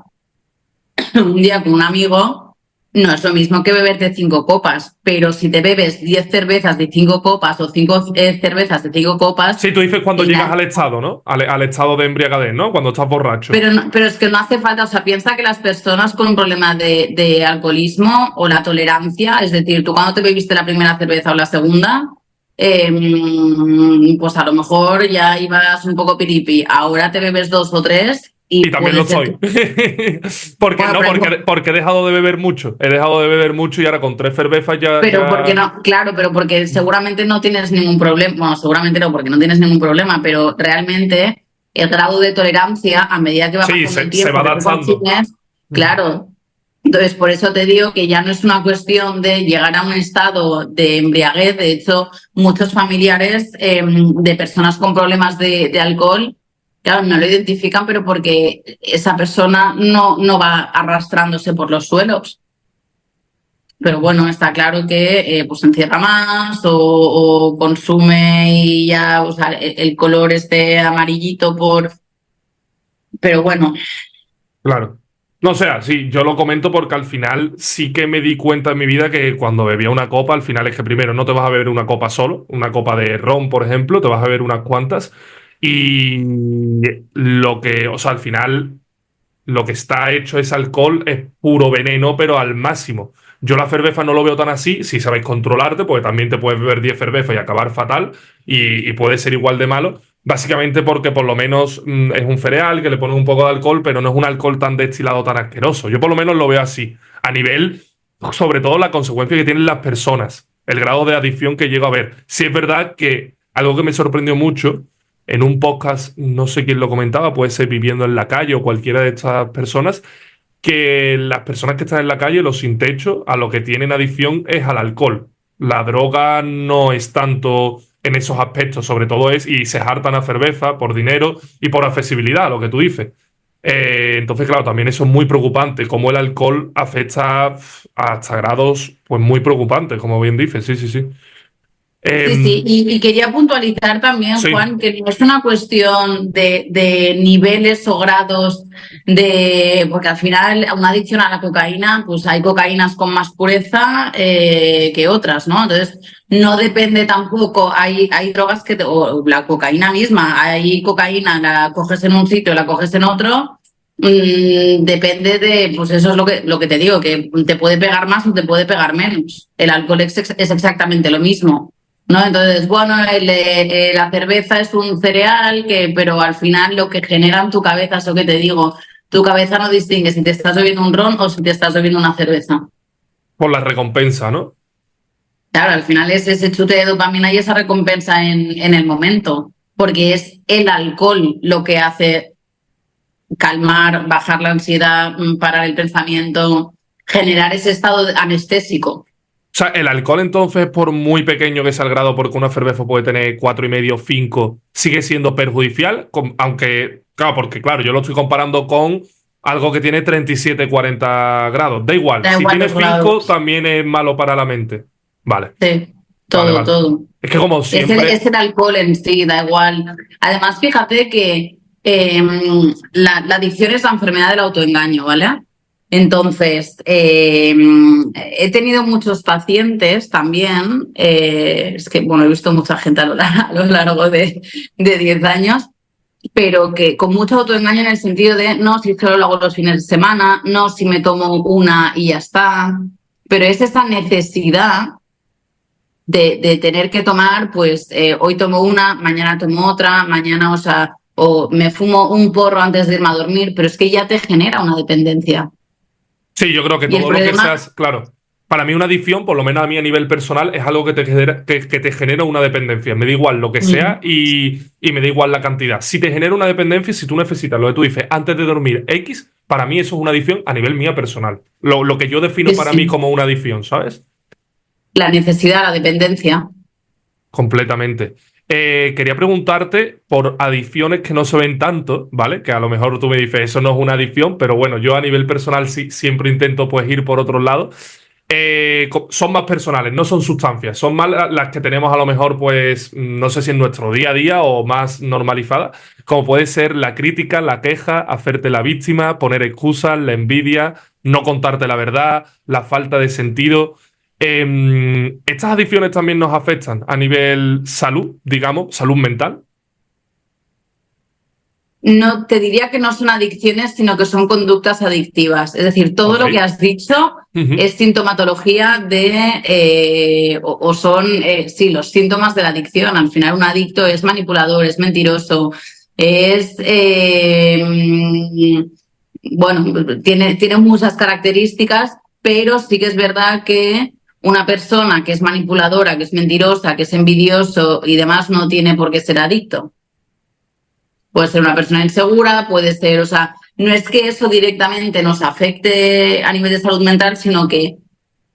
un día con un amigo No es lo mismo que beberte 5 copas, pero si te bebes 10 cervezas de 5 copas o 5 cervezas de 5 copas, Sí, tú dices cuando en llegas la- al estado, ¿no? Al estado de embriagadez, ¿no? Cuando estás borracho. pero, pero es que no hace falta, o sea, piensa que las personas con un problema de alcoholismo o la tolerancia, es decir, tú cuando te bebiste la primera cerveza o la segunda, pues a lo mejor ya ibas un poco piripi, ahora te bebes 2 o 3 Y y también puede lo ser soy. que... Porque Bueno, no, porque he dejado de beber mucho. He dejado de beber mucho y ahora con 3 cervezas pero porque ya. no, claro, pero porque seguramente no tienes ningún problema, bueno, seguramente no, porque no tienes ningún problema, pero realmente el grado de tolerancia a medida que va Sí, pasando el se va tiempo que tú adaptando. consumes, claro. Entonces, por eso te digo que ya no es una cuestión de llegar a un estado de embriaguez. De hecho, muchos familiares de personas con problemas de alcohol, claro, no lo identifican, pero porque esa persona no va arrastrándose por los suelos. Pero bueno, está claro que pues se encierra más o consume y ya, o sea, el color este amarillito por... Pero bueno, Claro. No, o sea, sí, yo lo comento porque al final sí que me di cuenta en mi vida que cuando bebía una copa, al final es que primero no te vas a beber una copa solo, una copa de ron, por ejemplo, te vas a beber unas cuantas. Y lo que, o sea, al final lo que está hecho es alcohol, es puro veneno, pero al máximo. Yo la cerveza no lo veo tan así, si sabéis controlarte, porque también te puedes beber 10 cervezas y acabar fatal, y puede ser igual de malo. Básicamente porque por lo menos es un cereal que le ponen un poco de alcohol, pero no es un alcohol tan destilado, tan asqueroso. Yo por lo menos lo veo así. A nivel, sobre todo, la consecuencia que tienen las personas, el grado de adicción que llego a ver. Sí es verdad que algo que me sorprendió mucho en un podcast, no sé quién lo comentaba, puede ser Viviendo en la Calle o cualquiera de estas personas, que las personas que están en la calle, los sin techo, a lo que tienen adicción es al alcohol. La droga no es tanto en esos aspectos, sobre todo es, y se hartan a cerveza por dinero y por accesibilidad, lo que tú dices. Entonces, claro, también eso es muy preocupante, cómo el alcohol afecta hasta grados pues muy preocupantes, como bien dices, sí, sí, sí. sí, sí. Em, Y quería puntualizar también, sí, Juan, que no es una cuestión de niveles o grados de, porque al final una adicción a la cocaína, pues hay cocaínas con más pureza que otras, ¿no? Entonces, no depende tampoco, hay drogas que, o la cocaína misma, hay cocaína, la coges en un sitio, la coges en otro. Depende de, pues eso es lo que te digo, que te puede pegar más o te puede pegar menos. El alcohol es exactamente lo mismo. ¿No? Entonces, bueno, la cerveza es un cereal, pero al final lo que genera en tu cabeza es lo que te digo. Tu cabeza no distingue si te estás bebiendo un ron o si te estás bebiendo una cerveza. por la recompensa, ¿no? Claro, al final es ese chute de dopamina y esa recompensa en el momento, porque es el alcohol lo que hace calmar, bajar la ansiedad, parar el pensamiento, generar ese estado anestésico. O sea, el alcohol entonces, por muy pequeño que sea el grado, porque una cerveza puede tener 4,5, 5, sigue siendo perjudicial, aunque, claro, porque claro, yo lo estoy comparando con algo que tiene 37, 40 grados. Da igual, Da si igual tiene los 5 grados. también es malo para la mente. Vale, Sí, vale, todo, vale. todo. Es que como Es siempre, el alcohol en sí, da igual. Además, fíjate que la adicción es la enfermedad del autoengaño, ¿vale? Entonces, he tenido muchos pacientes también, es que, bueno, he visto mucha gente a lo largo de 10 años, pero que con mucho autoengaño en el sentido de, no, si solo lo hago los fines de semana, no, si me tomo una y ya está, pero es esa necesidad de tener que tomar, pues hoy tomo una, mañana tomo otra, mañana, o sea, o me fumo un porro antes de irme a dormir, pero es que ya te genera una dependencia. sí, yo creo que Y el todo lo que problema, seas, claro, para mí una adicción, por lo menos a mí a nivel personal, es algo que te genera, que te genera una dependencia. Me da igual lo que sea mm, y me da igual la cantidad. Si te genera una dependencia, si tú necesitas lo que tú dices antes de dormir X, para mí eso es una adicción a nivel mía personal. Lo que yo defino sí, para mí sí, como una adicción, ¿sabes? la necesidad, la dependencia. Completamente. Quería preguntarte por adicciones que no se ven tanto, ¿vale? Que a lo mejor tú me dices, eso no es una adicción, pero bueno, yo a nivel personal sí siempre intento pues ir por otro lado. son más personales, no son sustancias, son más las que tenemos a lo mejor, pues, no sé si en nuestro día a día o más normalizadas, como puede ser la crítica, la queja, hacerte la víctima, poner excusas, la envidia, no contarte la verdad, la falta de sentido. Estas adicciones también nos afectan a nivel salud, digamos, salud mental. No, te diría que no son adicciones, sino que son conductas adictivas. Es decir, todo Ok. lo que has dicho Ujú. es sintomatología de, o son, sí, los síntomas de la adicción. Al final, un adicto es manipulador, es mentiroso, es, bueno, tiene muchas características, pero sí que es verdad que una persona que es manipuladora, que es mentirosa, que es envidioso y demás, no tiene por qué ser adicto. Puede ser una persona insegura, puede ser, o sea, no es que eso directamente nos afecte a nivel de salud mental, sino que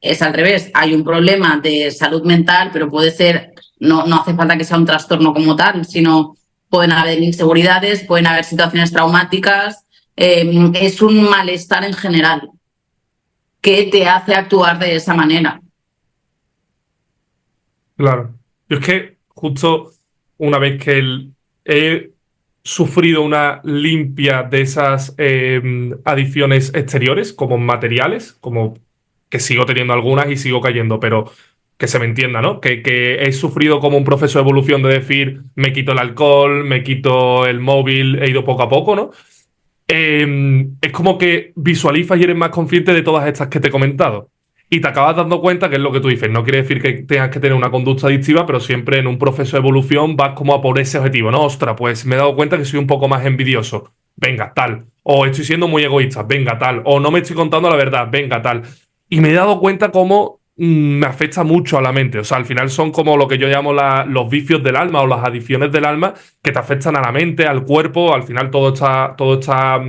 es al revés. Hay un problema de salud mental, pero puede ser, no hace falta que sea un trastorno como tal, sino pueden haber inseguridades, pueden haber situaciones traumáticas. Es un malestar en general que te hace actuar de esa manera. Claro. Yo es que justo una vez que he sufrido una limpia de esas adicciones exteriores, como materiales, como que sigo teniendo algunas y sigo cayendo, pero que se me entienda, ¿no? Que he sufrido como un proceso de evolución de decir, me quito el alcohol, me quito el móvil, he ido poco a poco, ¿no? Es como que visualizas y eres más consciente de todas estas que te he comentado. Y te acabas dando cuenta que es lo que tú dices. No quiere decir que tengas que tener una conducta adictiva, pero siempre en un proceso de evolución vas como a por ese objetivo. No, ostras, pues me he dado cuenta que soy un poco más envidioso. Venga, tal. O estoy siendo muy egoísta. Venga, tal. O no me estoy contando la verdad. Venga, tal. Y me he dado cuenta cómo me afecta mucho a la mente. O sea, al final son como lo que yo llamo los vicios del alma o las adicciones del alma que te afectan a la mente, al cuerpo. Al final todo está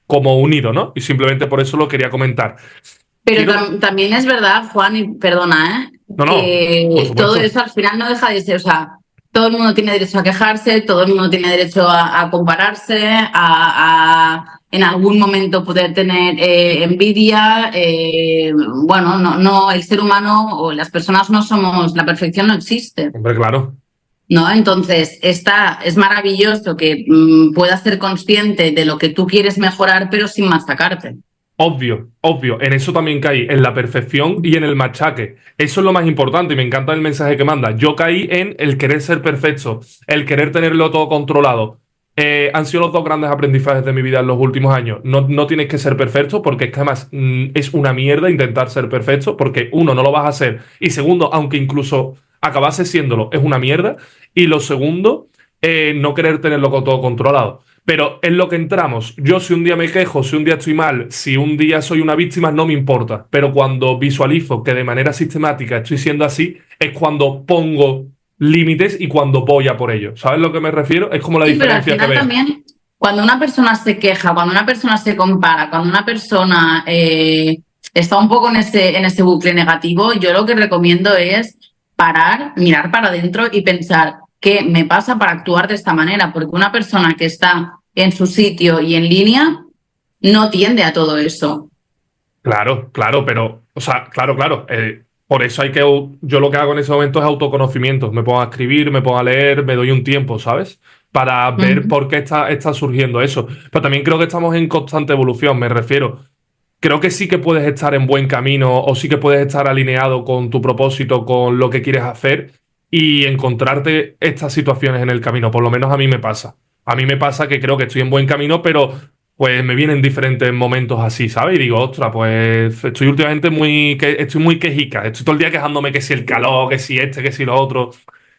como unido, ¿no? Y simplemente por eso lo quería comentar. Pero Quiero. también es verdad, Juan, y perdona, No, no, por que todo supuesto. eso al final no deja de ser, o sea, todo el mundo tiene derecho a quejarse, todo el mundo tiene derecho a compararse, a en algún momento poder tener envidia. Bueno, no, el ser humano o las personas no somos, la perfección no existe. Hombre, claro. ¿No? Entonces, es maravilloso que puedas ser consciente de lo que tú quieres mejorar, pero sin machacarte. Obvio, obvio. En eso también caí, en la perfección y en el machaque. Eso es lo más importante y me encanta el mensaje que manda. Yo caí en el querer ser perfecto, el querer tenerlo todo controlado. Han sido los dos grandes aprendizajes de mi vida en los últimos años. No tienes que ser perfecto porque es que además es una mierda intentar ser perfecto porque uno, no lo vas a hacer y segundo, aunque incluso acabase siéndolo, es una mierda. Y lo segundo, no querer tenerlo todo controlado. Pero es lo que entramos. Yo si un día me quejo, si un día estoy mal, si un día soy una víctima, no me importa. Pero cuando visualizo que de manera sistemática estoy siendo así, es cuando pongo límites y cuando voy a por ello. ¿Sabes a lo que me refiero? Es como la Sí, pero al diferencia que final veo. también, cuando una persona se queja, cuando una persona se compara, cuando una persona está un poco en ese bucle negativo, yo lo que recomiendo es parar, mirar para adentro y pensar qué me pasa para actuar de esta manera, porque una persona que está en su sitio y en línea no tiende a todo eso. Claro, claro, pero, o sea, claro, claro. Por eso hay que, yo lo que hago en ese momento es autoconocimiento. Me pongo a escribir, me pongo a leer, me doy un tiempo, ¿sabes? Para ver Ujú. por qué está surgiendo eso. Pero también creo que estamos en constante evolución, me refiero. Creo que sí que puedes estar en buen camino o sí que puedes estar alineado con tu propósito, con lo que quieres hacer y encontrarte estas situaciones en el camino. Por lo menos a mí me pasa. A mí me pasa que creo que estoy en buen camino, pero pues me vienen diferentes momentos así, ¿sabes? Y digo, ostras, pues estoy últimamente estoy muy quejica. Estoy todo el día quejándome que si el calor, que si este, que si lo otro.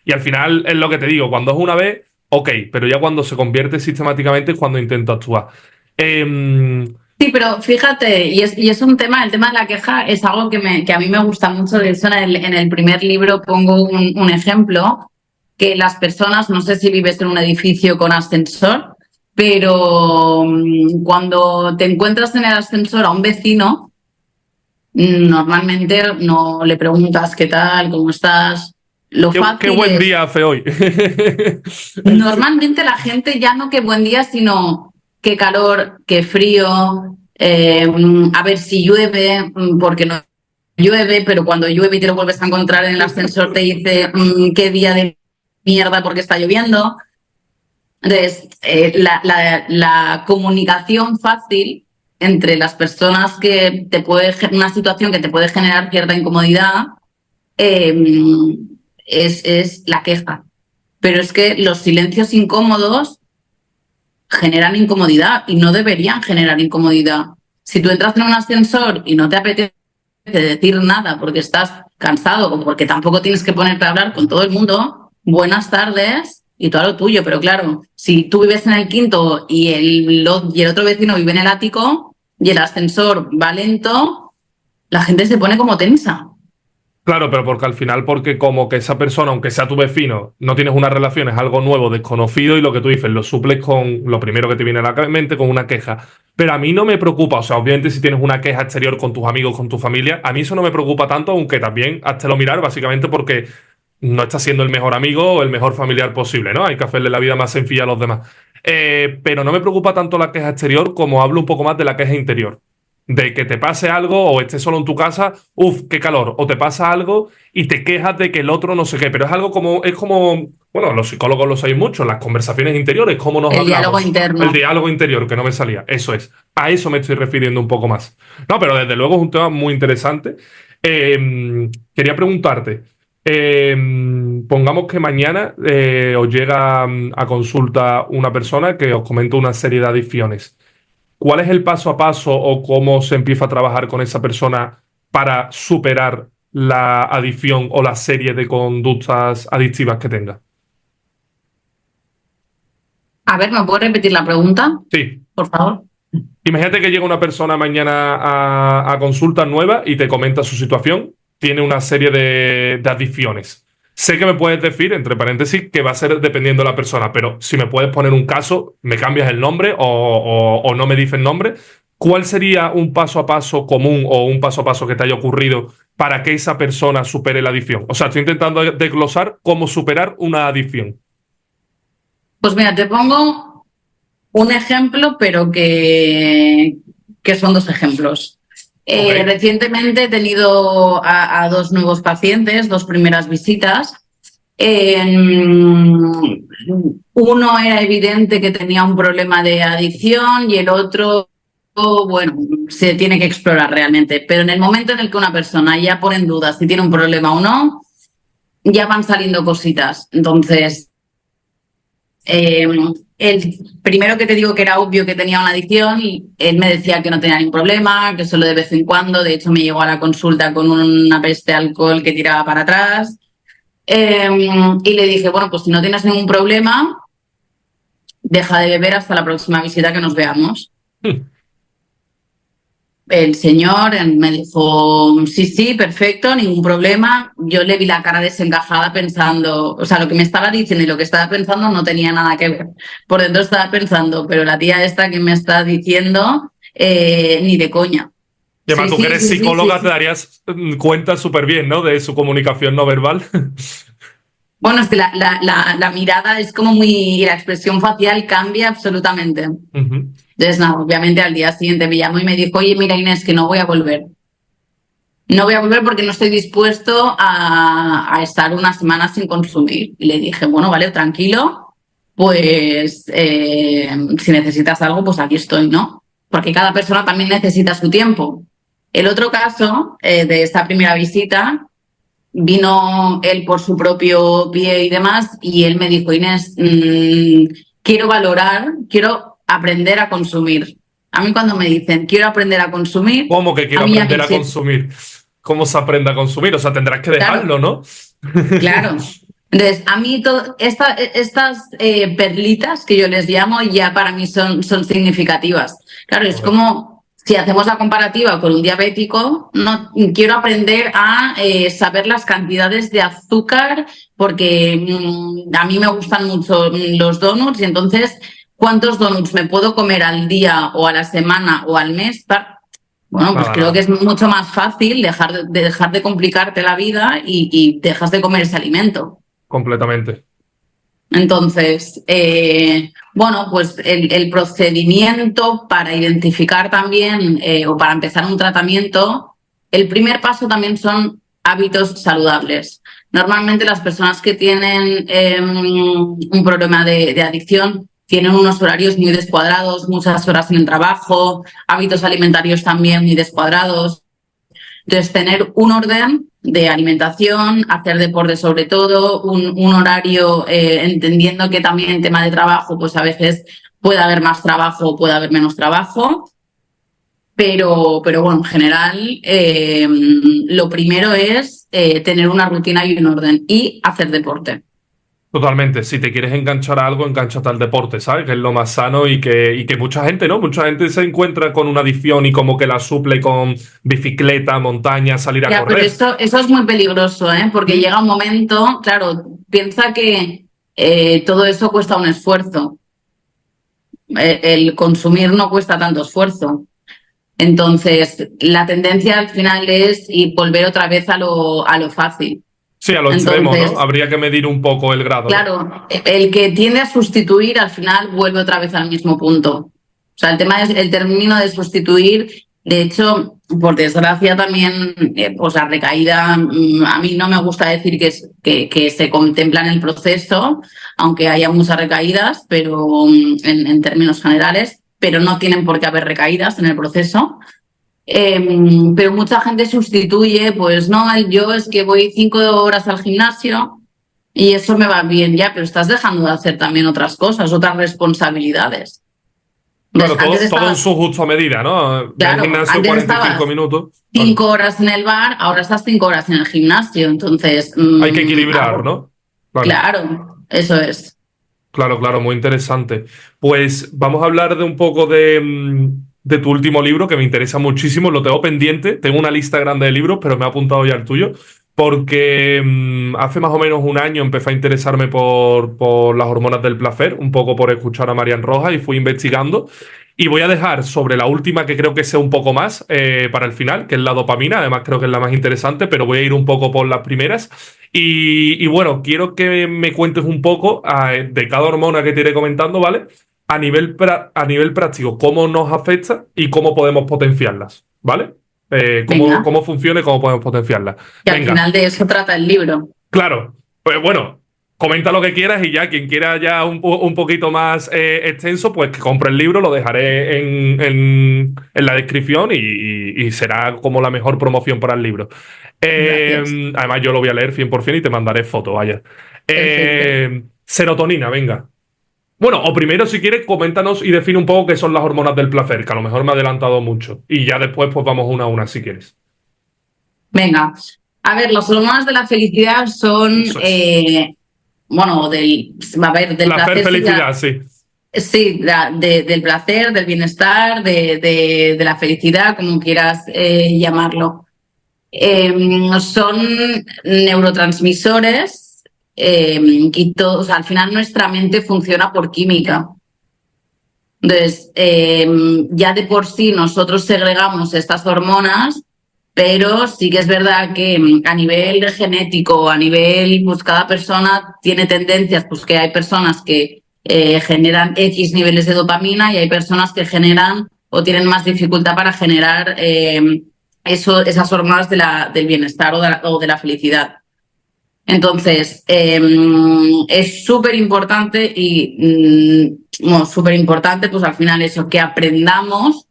Y al final es lo que te digo, cuando es una vez, ok, pero ya cuando se convierte sistemáticamente es cuando intento actuar. Em, Sí, pero fíjate, y es un tema, el tema de la queja es algo que a mí me gusta mucho. De hecho, en el primer libro pongo un ejemplo, que las personas, no sé si vives en un edificio con ascensor, pero cuando te encuentras en el ascensor a un vecino, normalmente no le preguntas qué tal, cómo estás. Lo qué fácil buen es, día hace hoy. normalmente la gente ya no qué buen día, sino qué calor, qué frío, a ver si llueve, porque no. llueve, pero cuando llueve y te lo vuelves a encontrar en el ascensor te dice qué día de mierda porque está lloviendo. Entonces, la comunicación fácil entre las personas que te puede, una situación que te puede generar cierta incomodidad, es la queja. Pero es que los silencios incómodos generan incomodidad y no deberían generar incomodidad. Si tú entras en un ascensor y no te apetece decir nada porque estás cansado o porque tampoco tienes que ponerte a hablar con todo el mundo, buenas tardes y todo lo tuyo. Pero claro, si tú vives en el quinto y el otro vecino vive en el ático y el ascensor va lento, la gente se pone como tensa. Claro, pero porque al final, porque como que esa persona, aunque sea tu vecino, no tienes una relación, es algo nuevo, desconocido, y lo que tú dices, lo suples con lo primero que te viene a la mente, con una queja. Pero a mí no me preocupa, o sea, obviamente si tienes una queja exterior con tus amigos, con tu familia, a mí eso no me preocupa tanto, aunque también háztelo mirar, básicamente porque no estás siendo el mejor amigo o el mejor familiar posible, ¿no? Hay que hacerle la vida más sencilla a los demás. Pero no me preocupa tanto la queja exterior como hablo un poco más de la queja interior. De que te pase algo o estés solo en tu casa, uff, qué calor, o te pasa algo y te quejas de que el otro no sé qué, pero es como, bueno, los psicólogos lo sabéis mucho, las conversaciones interiores, cómo nos El diálogo hablamos, el interno. diálogo interior, que no me salía, eso es, a eso me estoy refiriendo un poco más. No, pero desde luego es un tema muy interesante. Quería preguntarte, pongamos que mañana os llega a consulta una persona que os comenta una serie de adicciones. ¿Cuál es el paso a paso o cómo se empieza a trabajar con esa persona para superar la adicción o la serie de conductas adictivas que tenga? A ver, ¿me puedes repetir la pregunta, Sí. por favor? Imagínate que llega una persona mañana a consulta nueva y te comenta su situación. Tiene una serie de adicciones. Sé que me puedes decir, entre paréntesis, que va a ser dependiendo de la persona, pero si me puedes poner un caso, me cambias el nombre o no me dices el nombre. ¿Cuál sería un paso a paso común o un paso a paso que te haya ocurrido para que esa persona supere la adicción? O sea, estoy intentando desglosar cómo superar una adicción. Pues mira, te pongo un ejemplo, pero que son dos ejemplos. Ok. Recientemente he tenido a dos nuevos pacientes, dos primeras visitas. Uno era evidente que tenía un problema de adicción y el otro, bueno, se tiene que explorar realmente. Pero en el momento en el que una persona ya pone en duda si tiene un problema o no, ya van saliendo cositas. Entonces, el primero que te digo que era obvio que tenía una adicción y él me decía que no tenía ningún problema, que solo de vez en cuando, de hecho me llegó a la consulta con una peste de alcohol que tiraba para atrás. Y le dije, bueno, pues si no tienes ningún problema, deja de beber hasta la próxima visita que nos veamos. El señor me dijo, sí, sí, perfecto, ningún problema. Yo le vi la cara desencajada pensando, o sea, lo que me estaba diciendo y lo que estaba pensando no tenía nada que ver. Por dentro estaba pensando, pero la tía esta que me está diciendo, ni de coña. Y además, Sí, tú que sí, eres sí, sí, sí, psicóloga te sí. darías cuenta súper bien, ¿no? De su comunicación no verbal. Bueno, es que la mirada es como muy, y la expresión facial cambia absolutamente. Ujú. Entonces, nada, obviamente al día siguiente me llamó y me dijo, oye, mira Inés, que no voy a volver. No voy a volver porque no estoy dispuesto a estar una semana sin consumir. Y le dije, bueno, vale, tranquilo, pues si necesitas algo, pues aquí estoy, ¿no? Porque cada persona también necesita su tiempo. El otro caso de esta primera visita, vino él por su propio pie y demás, y él me dijo, Inés, quiero valorar, quiero aprender a consumir. A mí cuando me dicen, quiero aprender a consumir, ¿Cómo que a quiero mí ya aprender me a consumir? ¿Cómo se aprende a consumir? O sea, tendrás que claro, dejarlo, ¿no? claro. Entonces, a mí estas perlitas que yo les llamo ya para mí son significativas. Claro, es Joder. como si hacemos la comparativa con un diabético, no quiero aprender a saber las cantidades de azúcar porque a mí me gustan mucho los donuts y entonces cuántos donuts me puedo comer al día o a la semana o al mes. Bueno, pues Nada, creo que nada. es mucho más fácil dejar de complicarte la vida y dejas de comer ese alimento. Completamente. Entonces, bueno, pues el procedimiento para identificar también o para empezar un tratamiento el primer paso también son hábitos saludables. Normalmente las personas que tienen un problema de adicción tienen unos horarios muy descuadrados, muchas horas en el trabajo, hábitos alimentarios también muy descuadrados. Entonces, tener un orden de alimentación, hacer deporte sobre todo, un horario, entendiendo que también en tema de trabajo, pues a veces puede haber más trabajo o puede haber menos trabajo. Pero bueno, en general, lo primero es tener una rutina y un orden y hacer deporte. Totalmente. Si te quieres enganchar a algo, enganchate al deporte, ¿sabes? Que es lo más sano y que mucha gente, ¿no? Mucha gente se encuentra con una adicción y como que la suple con bicicleta, montaña, salir a Ya, pero correr. eso es muy peligroso, ¿eh? Porque llega un momento, claro, piensa que todo eso cuesta un esfuerzo. El consumir no cuesta tanto esfuerzo. Entonces, la tendencia al final es y volver otra vez a lo fácil. Sí, a lo extremo, ¿no? Entonces, Habría que medir un poco el grado, ¿no? claro, el que tiende a sustituir al final vuelve otra vez al mismo punto. O sea, el tema es el término de sustituir. De hecho, por desgracia también, pues la recaída, a mí no me gusta decir que se contempla en el proceso, aunque haya muchas recaídas, pero en términos generales, pero no tienen por qué haber recaídas en el proceso. Pero mucha gente sustituye, pues no, yo es que voy 5 horas al gimnasio y eso me va bien ya, pero estás dejando de hacer también otras cosas, otras responsabilidades. Claro, todo en Estabas, su justa medida, ¿no? Ve al claro, gimnasio antes 45 estabas minutos. Vale. 5 horas en el bar, ahora estás 5 horas en el gimnasio, entonces, Hay que equilibrar, ¿no? Vale. claro, eso es. Claro, claro, muy interesante. Pues vamos a hablar de un poco de tu último libro, que me interesa muchísimo. Lo tengo pendiente. Tengo una lista grande de libros, pero me ha apuntado ya el tuyo. Porque hace más o menos un año empecé a interesarme por las hormonas del placer, un poco por escuchar a Marian Rojas y fui investigando. Y voy a dejar sobre la última, que creo que sea un poco más para el final, que es la dopamina. Además, creo que es la más interesante, pero voy a ir un poco por las primeras. Y bueno, quiero que me cuentes un poco de cada hormona que te iré comentando, ¿vale? A nivel práctico, cómo nos afecta y cómo podemos potenciarlas, ¿vale? Venga, Cómo funciona y cómo podemos potenciarlas. que al Venga, final de eso trata el libro. claro. Pues bueno, comenta lo que quieras y ya, quien quiera ya un poquito más extenso, pues que compre el libro, lo dejaré en la descripción y será como la mejor promoción para el libro. Gracias. Además, yo lo voy a leer 100% y te mandaré fotos, vaya. Perfecto. Serotonina, venga. Bueno, o primero, si quieres, coméntanos y define un poco qué son las hormonas del placer, que a lo mejor me he adelantado mucho. Y ya después, pues vamos una a una, si quieres. Venga, a ver, las hormonas de la felicidad son, Eso es. bueno, a ver, del Placer, placer, felicidad, sí. sí, del placer, del bienestar, de la felicidad, como quieras llamarlo. Son neurotransmisores y todo, o sea, al final nuestra mente funciona por química. Entonces, ya de por sí nosotros segregamos estas hormonas, pero sí que es verdad que a nivel genético, a nivel, pues cada persona tiene tendencias, pues que hay personas que generan X niveles de dopamina y hay personas que generan o tienen más dificultad para generar esas hormonas del bienestar o de la felicidad. Entonces, es súper importante y, bueno, súper importante, pues al final eso, que aprendamos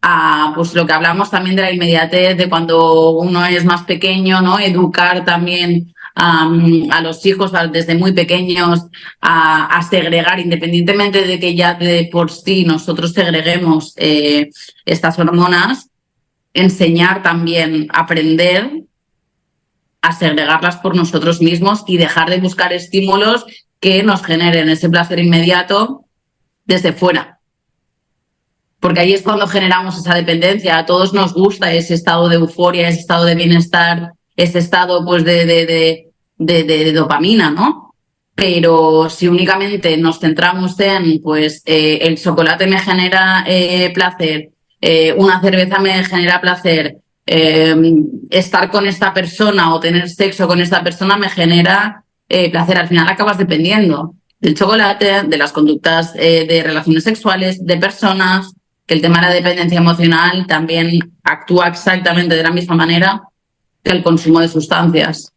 a, pues lo que hablamos también de la inmediatez, de cuando uno es más pequeño, ¿no? Educar también a los hijos desde muy pequeños a segregar, independientemente de que ya de por sí nosotros segreguemos estas hormonas, enseñar también, aprender a segregarlas por nosotros mismos y dejar de buscar estímulos que nos generen ese placer inmediato desde fuera. Porque ahí es cuando generamos esa dependencia. A todos nos gusta ese estado de euforia, ese estado de bienestar, ese estado pues de dopamina, ¿no? Pero si únicamente nos centramos en, pues, el chocolate me genera placer, una cerveza me genera placer, estar con esta persona o tener sexo con esta persona me genera placer. Al final acabas dependiendo del chocolate, de las conductas de relaciones sexuales, de personas, que el tema de la dependencia emocional también actúa exactamente de la misma manera que el consumo de sustancias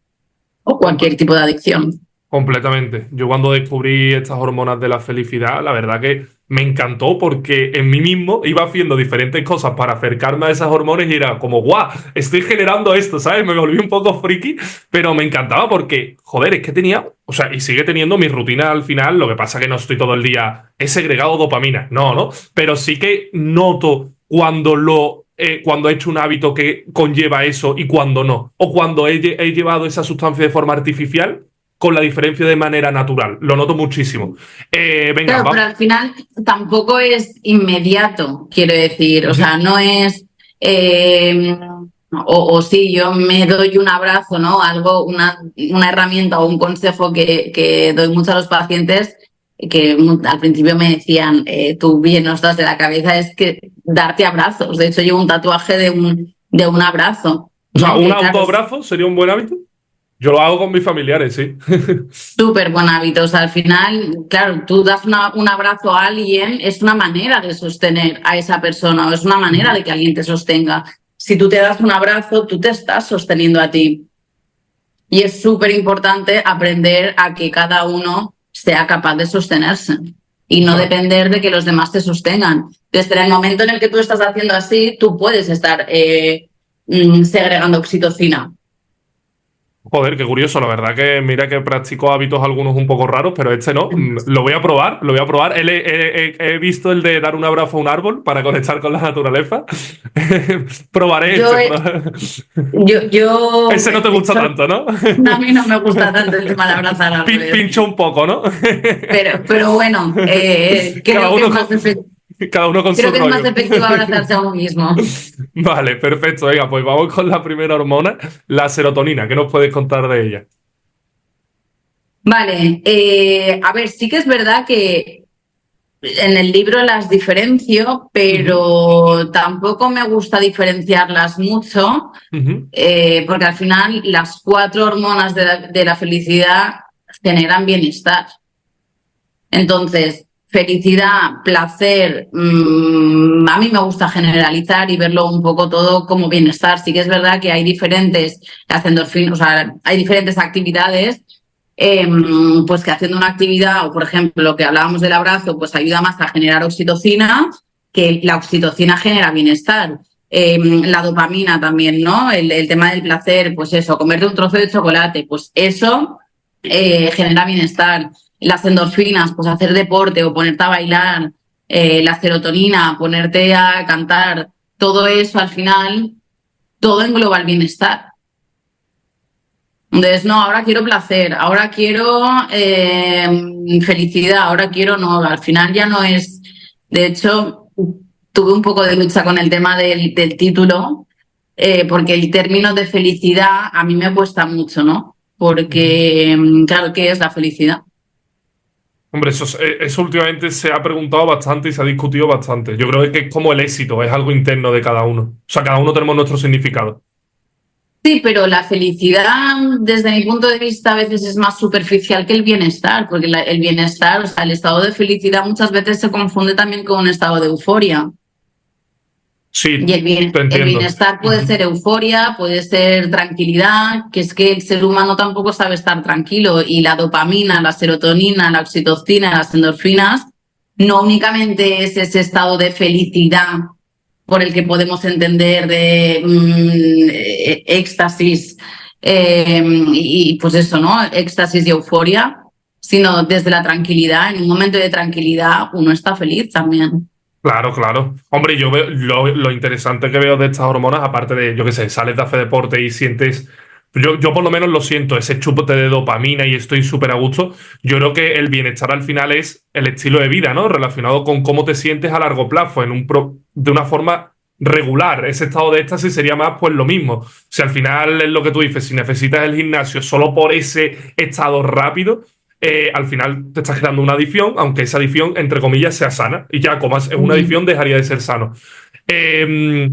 o cualquier tipo de adicción. Completamente. Yo cuando descubrí estas hormonas de la felicidad, la verdad que me encantó porque en mí mismo iba haciendo diferentes cosas para acercarme a esas hormonas y era como, guau, estoy generando esto, ¿sabes? Me volví un poco friki, pero me encantaba porque, joder, es que tenía, o sea, y sigue teniendo mi rutina al final, lo que pasa que no estoy todo el día, he segregado dopamina, no, ¿no? Pero sí que noto cuando he hecho un hábito que conlleva eso y cuando no. O cuando he llevado esa sustancia de forma artificial con la diferencia de manera natural. Lo noto muchísimo. Venga, Claro, pero vamos. al final tampoco es inmediato, quiero decir, o sea, no es, o sí, yo me doy un abrazo, ¿no? Algo, una herramienta o un consejo que doy mucho a los pacientes, que al principio me decían, tú bien no estás de la cabeza, es que darte abrazos. De hecho, llevo un tatuaje de un abrazo, O sea, ¿no? un Que claro, autoabrazo sería un buen hábito. Yo lo hago con mis familiares, sí. súper buen hábito. O sea, al final, claro, tú das un abrazo a alguien, es una manera de sostener a esa persona o es una manera de que alguien te sostenga. Si tú te das un abrazo, tú te estás sosteniendo a ti. Y es súper importante aprender a que cada uno sea capaz de sostenerse y no Claro. depender de que los demás te sostengan. Desde el momento en el que tú estás haciendo así, tú puedes estar segregando oxitocina. Joder, qué curioso, la verdad que mira que practico hábitos algunos un poco raros, pero este no. Lo voy a probar, lo voy a probar. He visto el de dar un abrazo a un árbol para conectar con la naturaleza. Probaré Yo, este. he- yo Ese no te gusta soy tanto, ¿no? A mí no me gusta tanto el tema de abrazar árboles, Pincho un poco, ¿no? pero bueno, Cada creo que es uno más cada uno con su creo que es más rollo. efectivo abrazarse a uno mismo. Vale, perfecto. Venga, pues vamos con la primera hormona, la serotonina. ¿Qué nos puedes contar de ella? Vale, a ver, sí que es verdad que en el libro las diferencio, Ujú, pero tampoco me gusta diferenciarlas mucho, ujú. porque al final las cuatro hormonas de la felicidad generan bienestar. Entonces, felicidad, placer, a mí me gusta generalizar y verlo un poco todo como bienestar. Sí que es verdad que hay diferentes, las endorfinas, o sea, hay diferentes actividades, pues que haciendo una actividad, o por ejemplo, lo que hablábamos del abrazo, pues ayuda más a generar oxitocina, que la oxitocina genera bienestar. La dopamina también, ¿no? El tema del placer, pues eso, comerte un trozo de chocolate, pues eso genera bienestar. Las endorfinas, pues hacer deporte o ponerte a bailar, la serotonina, ponerte a cantar, todo eso al final, todo engloba el bienestar. Entonces, no, ahora quiero placer, ahora quiero felicidad, ahora quiero no, al final ya no es. De hecho, tuve un poco de lucha con el tema del título, porque el término de felicidad a mí me cuesta mucho, ¿no? Ujú. Porque, claro, ¿qué es la felicidad? Hombre, eso últimamente se ha preguntado bastante y se ha discutido bastante. Yo creo que es como el éxito, es algo interno de cada uno. O sea, cada uno tenemos nuestro significado. Sí, pero la felicidad, desde mi punto de vista, a veces es más superficial que el bienestar, porque el bienestar, o sea, el estado de felicidad muchas veces se confunde también con un estado de euforia. Y Sí, te el entiendo. bienestar puede Ujú. ser euforia, puede ser tranquilidad, que es que el ser humano tampoco sabe estar tranquilo y la dopamina, la serotonina, la oxitocina, las endorfinas, no únicamente es ese estado de felicidad por el que podemos entender de éxtasis y pues eso, ¿no? Éxtasis y euforia, sino desde la tranquilidad. En un momento de tranquilidad uno está feliz también. Claro, claro. Hombre, yo veo lo interesante que veo de estas hormonas, aparte de, yo qué sé, sales de hacer deporte y sientes. Yo por lo menos lo siento, ese chupote de dopamina y estoy súper a gusto. Yo creo que el bienestar al final es el estilo de vida, ¿no? Relacionado con cómo te sientes a largo plazo, de una forma regular. Ese estado de éxtasis sería más pues lo mismo. Si al final es lo que tú dices, si necesitas el gimnasio solo por ese estado rápido, al final te estás creando una adicción, aunque esa adicción, entre comillas, sea sana. Y ya, como es una adicción, dejaría de ser sano. Eh,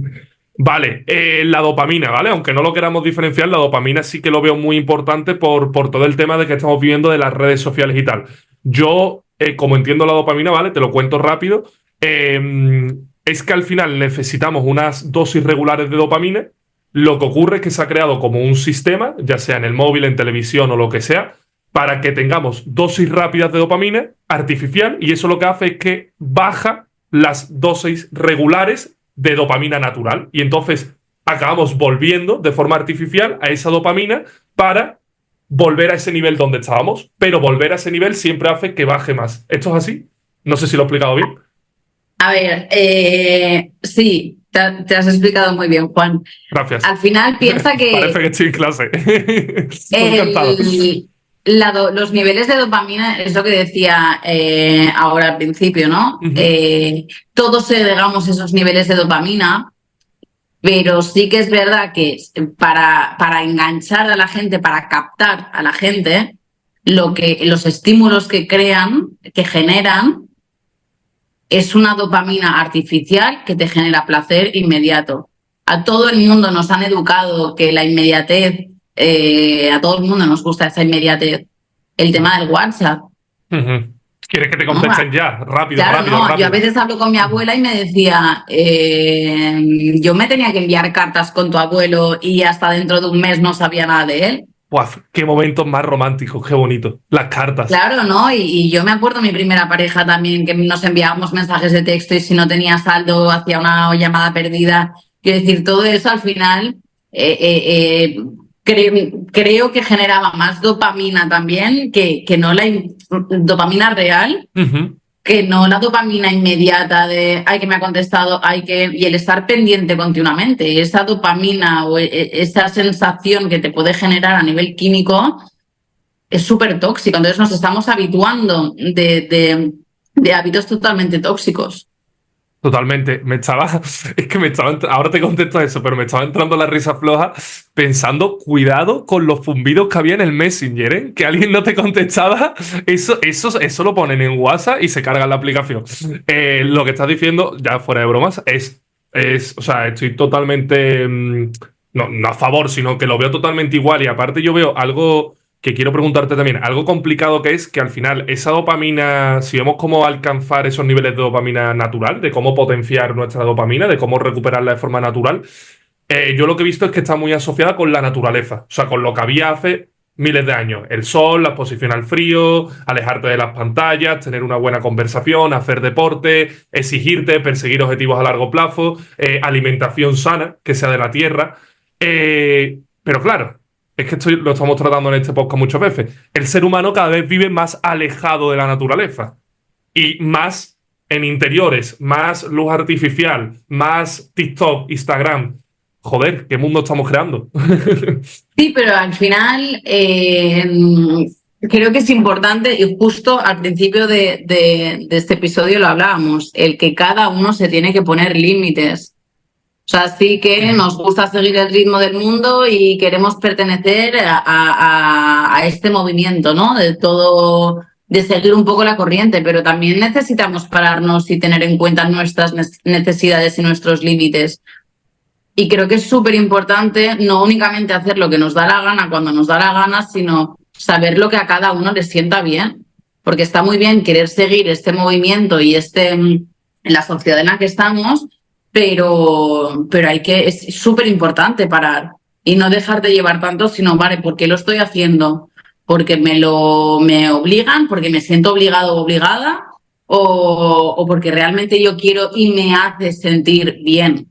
vale, la dopamina, ¿vale? Aunque no lo queramos diferenciar, la dopamina sí que lo veo muy importante por todo el tema de que estamos viviendo de las redes sociales y tal. Yo, como entiendo la dopamina, ¿vale? Te lo cuento rápido. es que al final necesitamos unas dosis regulares de dopamina. Lo que ocurre es que se ha creado como un sistema, ya sea en el móvil, en televisión o lo que sea, para que tengamos dosis rápidas de dopamina artificial, y eso lo que hace es que baja las dosis regulares de dopamina natural. Y entonces acabamos volviendo de forma artificial a esa dopamina para volver a ese nivel donde estábamos, pero volver a ese nivel siempre hace que baje más. ¿Esto es así? No sé si lo he explicado bien. A ver, sí, te has explicado muy bien, Juan. Gracias. Al final piensa que Parece que estoy en clase. Estoy encantado. Los niveles de dopamina es lo que decía ahora al principio, ¿no? Todos segregamos esos niveles de dopamina, pero sí que es verdad que para enganchar a la gente, para captar a la gente, los estímulos que crean, que generan, es una dopamina artificial que te genera placer inmediato. A todo el mundo nos han educado que la inmediatez, a todo el mundo nos gusta esa inmediatez. El tema del WhatsApp. Quieres que te contesten ya, rápido, claro, rápido, no, rápido. Yo a veces hablo con mi abuela y me decía, yo me tenía que enviar cartas con tu abuelo y hasta dentro de un mes no sabía nada de él. Buah, qué momentos más románticos, qué bonito. Las cartas. Claro, ¿no? Y yo me acuerdo mi primera pareja también, que nos enviábamos mensajes de texto y si no tenía saldo hacía una llamada perdida. Quiero decir, todo eso al final creo que generaba más dopamina también que no la dopamina real, que no la dopamina inmediata de ay, que me ha contestado, y el estar pendiente continuamente. Esa dopamina o esa sensación que te puede generar a nivel químico es súper tóxico. Entonces nos estamos habituando de hábitos totalmente tóxicos. Totalmente. Ahora te contesto eso, pero me estaba entrando la risa floja pensando, cuidado con los zumbidos que había en el Messenger, ¿eh? Que alguien no te contestaba. Eso lo ponen en WhatsApp y se carga la aplicación. Lo que estás diciendo, ya fuera de bromas, o sea, estoy totalmente, no a favor, sino que lo veo totalmente igual. Y aparte yo veo algo que quiero preguntarte también, algo complicado que es que al final esa dopamina, si vemos cómo alcanzar esos niveles de dopamina natural, de cómo potenciar nuestra dopamina, de cómo recuperarla de forma natural, yo lo que he visto es que está muy asociada con la naturaleza, o sea, con lo que había hace miles de años. El sol, la exposición al frío, alejarte de las pantallas, tener una buena conversación, hacer deporte, exigirte, perseguir objetivos a largo plazo, alimentación sana, que sea de la tierra. Pero claro, es que lo estamos tratando en este podcast muchas veces. El ser humano cada vez vive más alejado de la naturaleza y más en interiores, más luz artificial, más TikTok, Instagram. Joder, ¿qué mundo estamos creando? Sí, pero al final creo que es importante, y justo al principio de este episodio lo hablábamos, el que cada uno se tiene que poner límites. O sea, sí que nos gusta seguir el ritmo del mundo y queremos pertenecer a este movimiento, ¿no? De seguir un poco la corriente, pero también necesitamos pararnos y tener en cuenta nuestras necesidades y nuestros límites. Y creo que es súper importante no únicamente hacer lo que nos da la gana cuando nos da la gana, sino saber lo que a cada uno le sienta bien. Porque está muy bien querer seguir este movimiento y en la sociedad en la que estamos, pero es súper importante parar y no dejar de llevar tanto, sino, vale, ¿por qué lo estoy haciendo? ¿Porque me obligan? ¿Porque me siento obligado o obligada? ¿O porque realmente yo quiero y me hace sentir bien?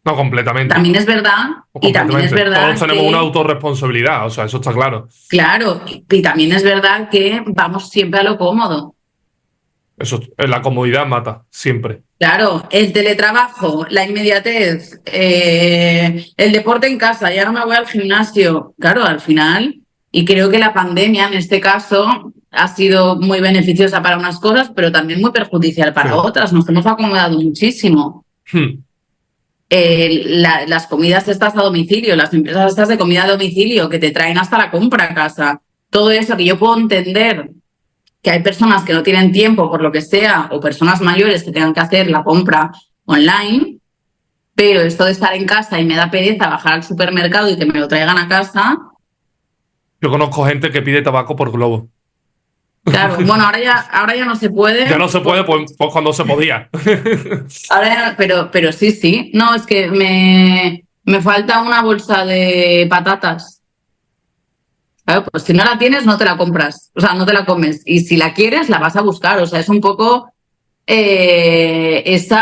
No, completamente. También es verdad, y también es verdad todos tenemos una autorresponsabilidad, o sea, eso está claro. Claro, y también es verdad que vamos siempre a lo cómodo. Eso, la comodidad mata, siempre. Claro, el teletrabajo, la inmediatez, el deporte en casa, ya no me voy al gimnasio. Claro, al final, y creo que la pandemia en este caso ha sido muy beneficiosa para unas cosas, pero también muy perjudicial para otras. Nos hemos acomodado muchísimo. Las comidas estas a domicilio, las empresas estas de comida a domicilio que te traen hasta la compra a casa. Todo eso que yo puedo entender que hay personas que no tienen tiempo por lo que sea, o personas mayores que tengan que hacer la compra online, pero esto de estar en casa y me da pereza bajar al supermercado y que me lo traigan a casa. Yo conozco gente que pide tabaco por Globo. Claro, bueno, ahora ya no se puede. Ya no se puede, pues cuando se podía. Pero sí, sí. No, es que me falta una bolsa de patatas. Claro, pues si no la tienes, no te la compras. O sea, no te la comes. Y si la quieres, la vas a buscar. O sea, es un poco esa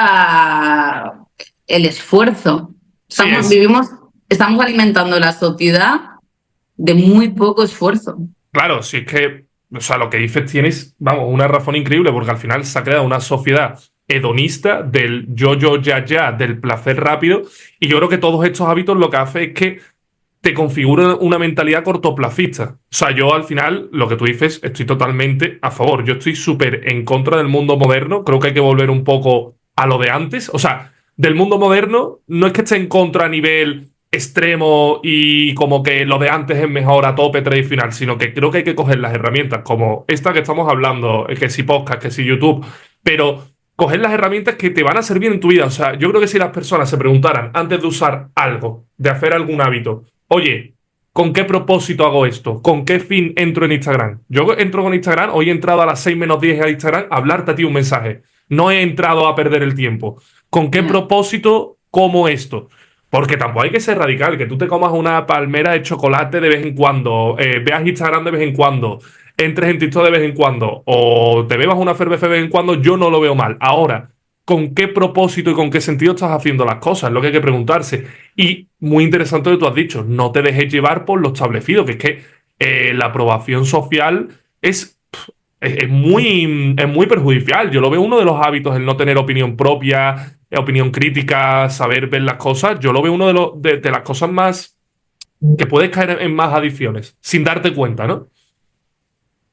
el esfuerzo. Sí, es. Estamos alimentando la sociedad de muy poco esfuerzo. Claro, si es que, o sea, lo que dices tienes, vamos, una razón increíble, porque al final se ha creado una sociedad hedonista del yo, ya, del placer rápido, y yo creo que todos estos hábitos lo que hace es que te configuran una mentalidad cortoplacista. O sea, yo al final, lo que tú dices, estoy totalmente a favor. Yo estoy súper en contra del mundo moderno, creo que hay que volver un poco a lo de antes. O sea, del mundo moderno no es que esté en contra a nivel extremo y como que lo de antes es mejor a tope tradicional, sino que creo que hay que coger las herramientas como esta que estamos hablando, que si podcast, que si YouTube, pero coger las herramientas que te van a servir en tu vida. O sea, yo creo que si las personas se preguntaran antes de usar algo, de hacer algún hábito, oye, ¿con qué propósito hago esto? ¿Con qué fin entro en Instagram? Yo entro con Instagram, hoy he entrado a las 6 menos 10 a Instagram a hablarte a ti un mensaje. No he entrado a perder el tiempo. ¿Con qué Ya. propósito como esto? Porque tampoco hay que ser radical, que tú te comas una palmera de chocolate de vez en cuando, veas Instagram de vez en cuando, entres en TikTok de vez en cuando, o te bebas una cerveza de vez en cuando, yo no lo veo mal. Ahora, ¿con qué propósito y con qué sentido estás haciendo las cosas? Es lo que hay que preguntarse. Y muy interesante lo que tú has dicho, no te dejes llevar por lo establecido, que es que la aprobación social es muy perjudicial. Yo lo veo uno de los hábitos, el no tener opinión propia, opinión crítica, saber ver las cosas. Yo lo veo uno de las cosas más que puedes caer en más adicciones, sin darte cuenta, ¿no?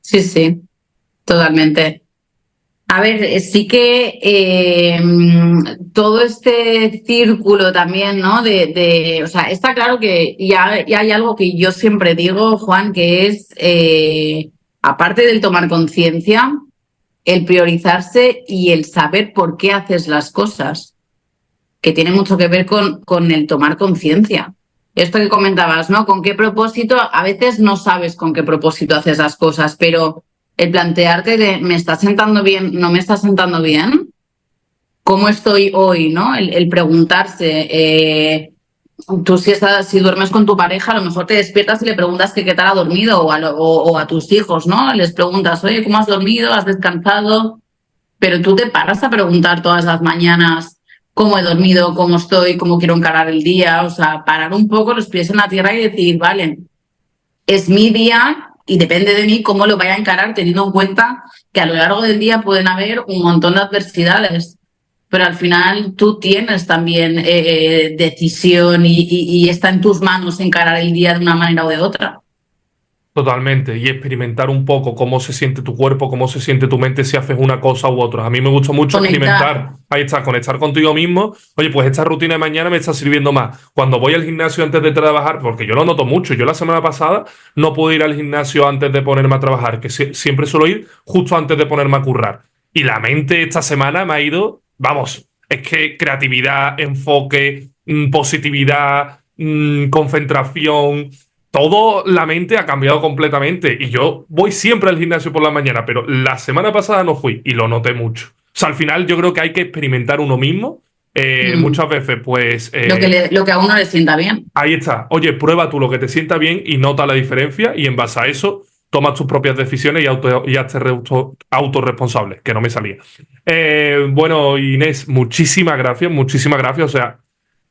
Sí, sí, totalmente. A ver, sí que todo este círculo también, ¿no? O sea, está claro que ya hay algo que yo siempre digo, Juan, que es, aparte del tomar conciencia, el priorizarse y el saber por qué haces las cosas, que tiene mucho que ver con el tomar conciencia. Esto que comentabas, ¿no? ¿Con qué propósito? A veces no sabes con qué propósito haces las cosas, pero el plantearte de ¿me está sentando bien? ¿No me está sentando bien? ¿Cómo estoy hoy? ¿No? El preguntarse. Tú si duermes con tu pareja, a lo mejor te despiertas y le preguntas que qué tal ha dormido o a tus hijos, ¿no? Les preguntas, oye, ¿cómo has dormido? ¿Has descansado? Pero tú te paras a preguntar todas las mañanas cómo he dormido, cómo estoy, cómo quiero encarar el día, o sea, parar un poco los pies en la tierra y decir, vale, es mi día y depende de mí cómo lo vaya a encarar, teniendo en cuenta que a lo largo del día pueden haber un montón de adversidades, pero al final tú tienes también decisión y está en tus manos encarar el día de una manera o de otra. Totalmente, y experimentar un poco cómo se siente tu cuerpo, cómo se siente tu mente si haces una cosa u otra. A mí me gusta mucho Conectar. experimentar, ahí está, conectar contigo mismo. Oye, pues esta rutina de mañana me está sirviendo más. Cuando voy al gimnasio antes de trabajar, porque yo lo noto mucho, yo la semana pasada no pude ir al gimnasio antes de ponerme a trabajar, que siempre suelo ir justo antes de ponerme a currar. Y la mente esta semana me ha ido, vamos, es que creatividad, enfoque, positividad, concentración, todo la mente ha cambiado completamente. Y yo voy siempre al gimnasio por la mañana, pero la semana pasada no fui y lo noté mucho. O sea, al final yo creo que hay que experimentar uno mismo. Mm. Muchas veces, pues, Lo que a uno le sienta bien. ahí está. Oye, prueba tú lo que te sienta bien y nota la diferencia y en base a eso tomas tus propias decisiones y hazte autorresponsable, que no me salía. Bueno, Inés, muchísimas gracias, muchísimas gracias. O sea,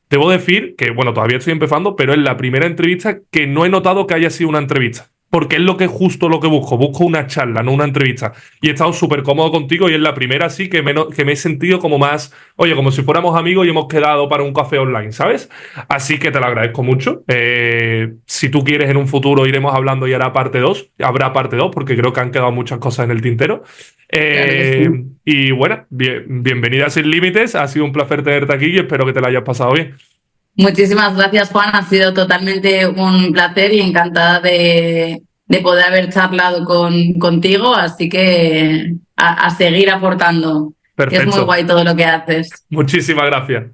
debo decir que, bueno, todavía estoy empezando, pero es la primera entrevista que no he notado que haya sido una entrevista. Porque es lo que justo lo que busco. Busco una charla, no una entrevista. Y he estado súper cómodo contigo y es la primera así que me he sentido como más, oye, como si fuéramos amigos y hemos quedado para un café online, ¿sabes? Así que te lo agradezco mucho. Si tú quieres en un futuro iremos hablando y hará parte 2. Habrá parte 2 porque creo que han quedado muchas cosas en el tintero. Claro que sí. Y bueno, bienvenida Sin Límites. Ha sido un placer tenerte aquí y espero que te la hayas pasado bien. Muchísimas gracias, Juan. Ha sido totalmente un placer y encantada de poder haber charlado contigo. Así que a seguir aportando, que es muy Perfecto. guay todo lo que haces. Muchísimas gracias.